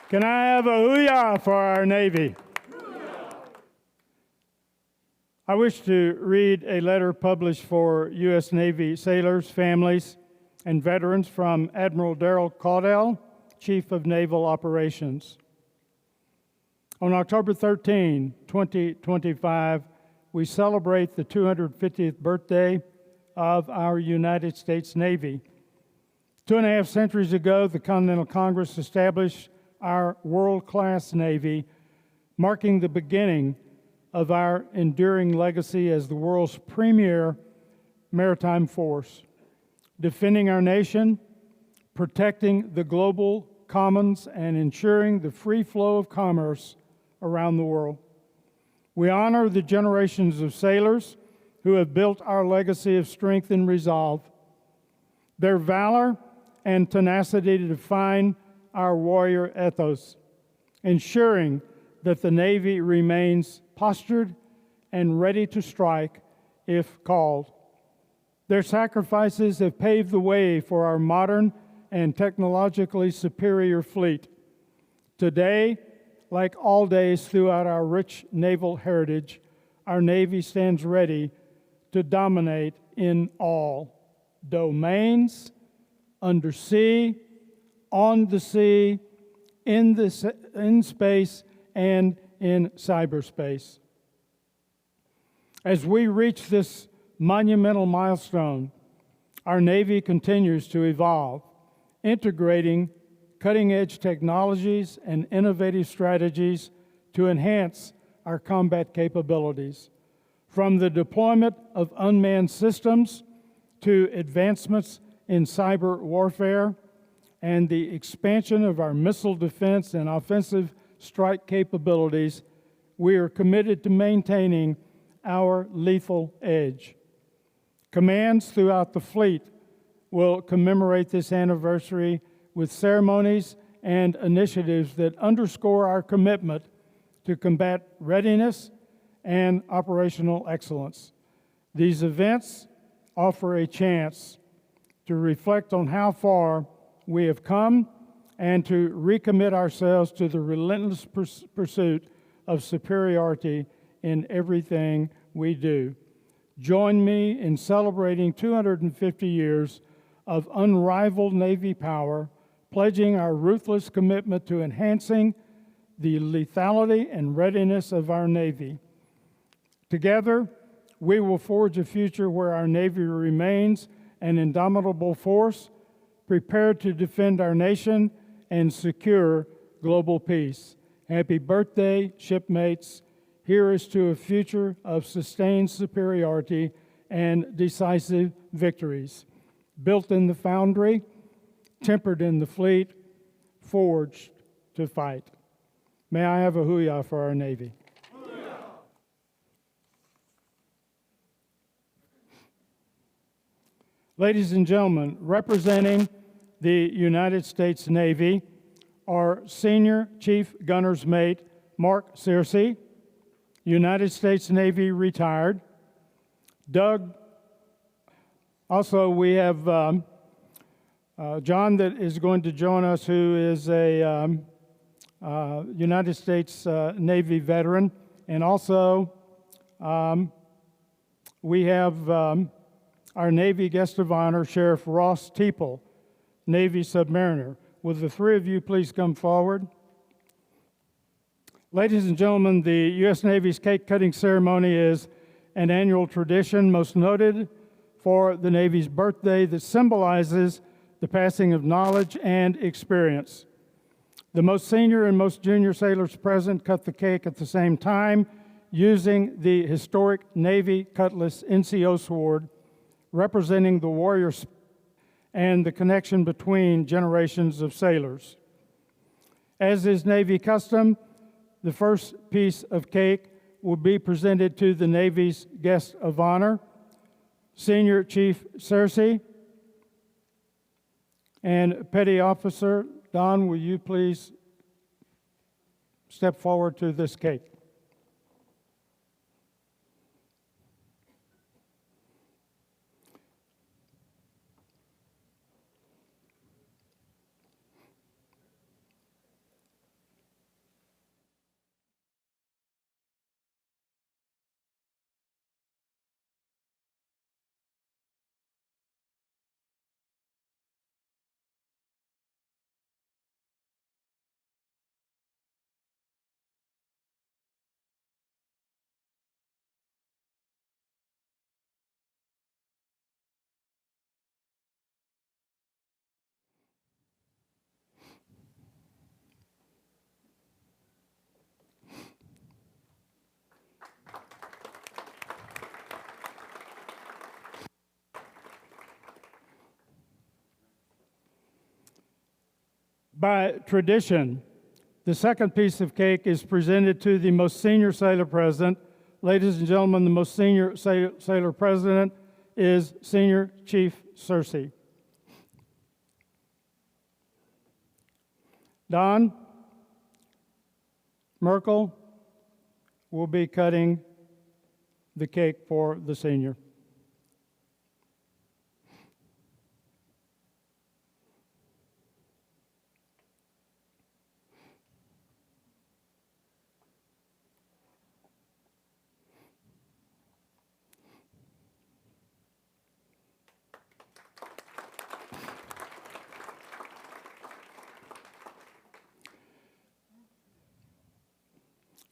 Can I have a hooyah for our Navy? I wish to read a letter published for U.S. Navy sailors, families, and veterans from Admiral Darrell Caudell, Chief of Naval Operations. On October 13, 2025, we celebrate the 250th birthday of our United States Navy. 2.5 centuries ago, the Continental Congress established our world-class Navy, marking the beginning of our enduring legacy as the world's premier maritime force, defending our nation, protecting the global commons, and ensuring the free flow of commerce around the world. We honor the generations of sailors who have built our legacy of strength and resolve. Their valor and tenacity define our warrior ethos, ensuring that the Navy remains postured and ready to strike if called. Their sacrifices have paved the way for our modern and technologically superior fleet. Today, like all days throughout our rich naval heritage, our Navy stands ready to dominate in all domains, undersea, on the sea, in space, and in cyberspace. As we reach this monumental milestone, our Navy continues to evolve, integrating cutting-edge technologies and innovative strategies to enhance our combat capabilities. From the deployment of unmanned systems to advancements in cyber warfare and the expansion of our missile defense and offensive strike capabilities, we are committed to maintaining our lethal edge. Commands throughout the fleet will commemorate this anniversary with ceremonies and initiatives that underscore our commitment to combat readiness and operational excellence. These events offer a chance to reflect on how far we have come and to recommit ourselves to the relentless pursuit of superiority in everything we do. Join me in celebrating 250 years of unrivaled Navy power, pledging our ruthless commitment to enhancing the lethality and readiness of our Navy. Together, we will forge a future where our Navy remains an indomitable force, prepared to defend our nation and secure global peace. Happy birthday, shipmates. Here is to a future of sustained superiority and decisive victories. Built in the foundry, tempered in the fleet, forged to fight. May I have a hooyah for our Navy? Hooyah! Ladies and gentlemen, representing the United States Navy are Senior Chief Gunner's Mate Mark Searcy, United States Navy retired. Doug, also we have John that is going to join us, who is a United States Navy veteran, and also we have our Navy guest of honor, Sheriff Ross Teeple, Navy Submariner. Will the three of you please come forward? Ladies and gentlemen, the U.S. Navy's cake cutting ceremony is an annual tradition, most noted for the Navy's birthday, that symbolizes the passing of knowledge and experience. The most senior and most junior sailors present cut the cake at the same time using the historic Navy Cutlass NCO sword, representing the warrior spirit and the connection between generations of sailors. As is Navy custom, the first piece of cake will be presented to the Navy's guest of honor, Senior Chief Searcy. And Petty Officer Don, will you please step forward to this cake? By tradition, the second piece of cake is presented to the most senior sailor present. Ladies and gentlemen, the most senior sailor president is Senior Chief Searcy. Don Merkel will be cutting the cake for the senior.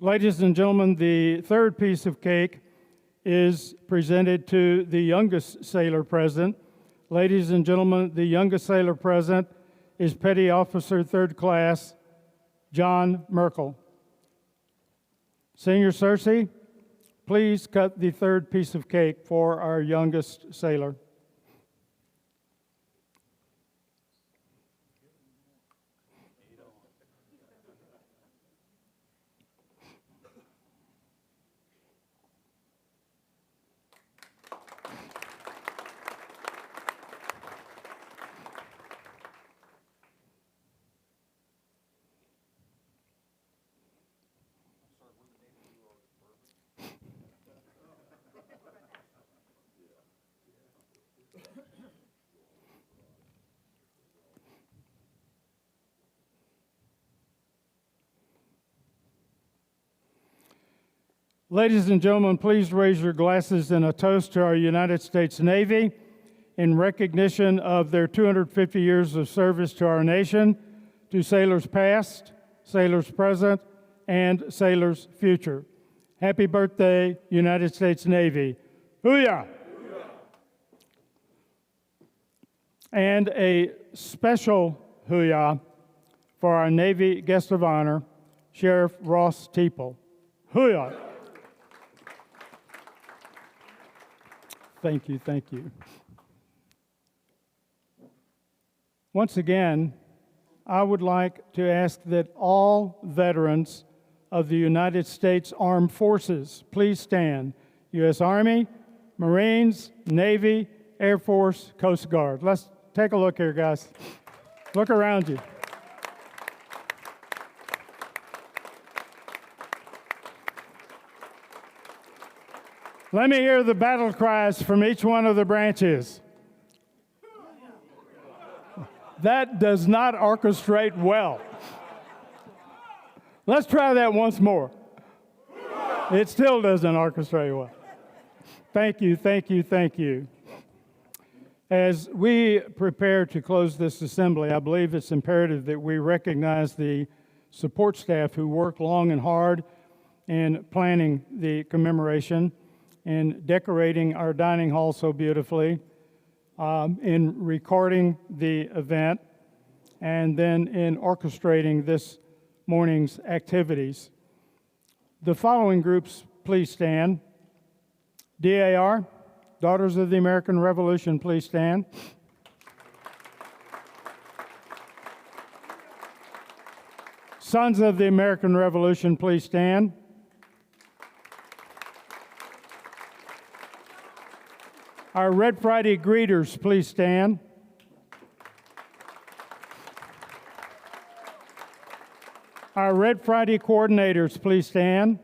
Ladies and gentlemen, the third piece of cake is presented to the youngest sailor present. Ladies and gentlemen, the youngest sailor present is Petty Officer Third Class John Merkel. Senior Searcy, please cut the third piece of cake for our youngest sailor. Ladies and gentlemen, please raise your glasses in a toast to our United States Navy in recognition of their 250 years of service to our nation, to sailors past, sailors present, and sailors future. Happy birthday, United States Navy. Hooyah! And a special hooyah for our Navy guest of honor, Sheriff Ross Teeple. Hooyah! Thank you, thank you. Once again, I would like to ask that all veterans of the United States Armed Forces please stand. U.S. Army, Marines, Navy, Air Force, Coast Guard. Let's take a look here, guys. Look around you. Let me hear the battle cries from each one of the branches. That does not orchestrate well. Let's try that once more. It still doesn't orchestrate well. Thank you, thank you, thank you. As we prepare to close this assembly, I believe it's imperative that we recognize the support staff who worked long and hard in planning the commemoration, in decorating our dining hall so beautifully, in recording the event, and then in orchestrating this morning's activities. The following groups, please stand. DAR, Daughters of the American Revolution, please stand. Sons of the American Revolution, please stand. Our Red Friday greeters, please stand. Our Red Friday coordinators, please stand.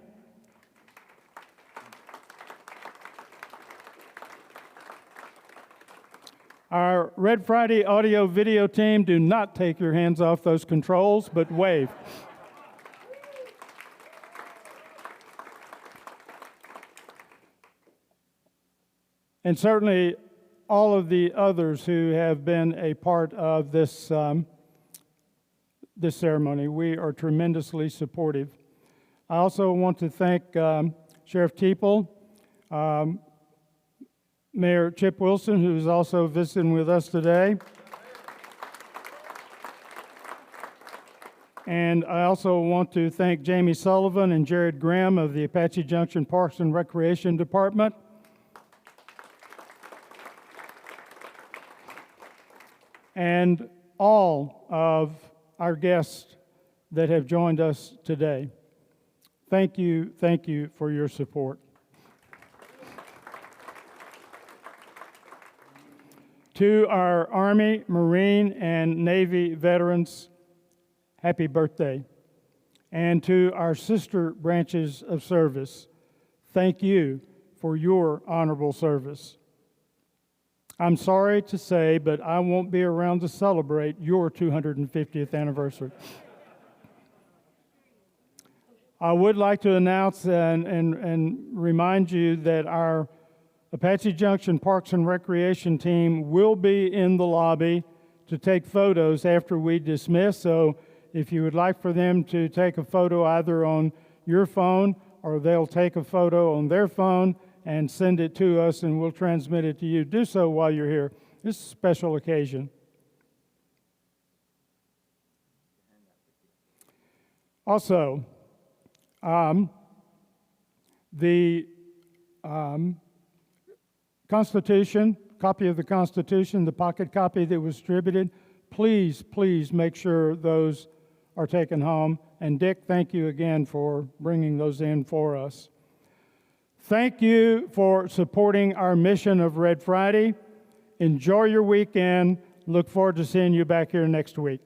Our Red Friday audio video team, do not take your hands off those controls, but wave. And certainly all of the others who have been a part of this, this ceremony. We are tremendously supportive. I also want to thank Sheriff Teeple, Mayor Chip Wilson, who is also visiting with us today. And I also want to thank Jamie Sullivan and Jared Graham of the Apache Junction Parks and Recreation Department. And all of our guests that have joined us today. Thank you for your support. To our Army, Marine, and Navy veterans, happy birthday. And to our sister branches of service, thank you for your honorable service. I'm sorry to say, but I won't be around to celebrate your 250th anniversary. I would like to announce and remind you that our Apache Junction Parks and Recreation team will be in the lobby to take photos after we dismiss. So if you would like for them to take a photo either on your phone or they'll take a photo on their phone and send it to us and we'll transmit it to you, do so while you're here. This is a special occasion. Also, the Constitution, copy of the Constitution, the pocket copy that was distributed, please make sure those are taken home. And Dick, thank you again for bringing those in for us. Thank you for supporting our mission of Red Friday. Enjoy your weekend. Look forward to seeing you back here next week.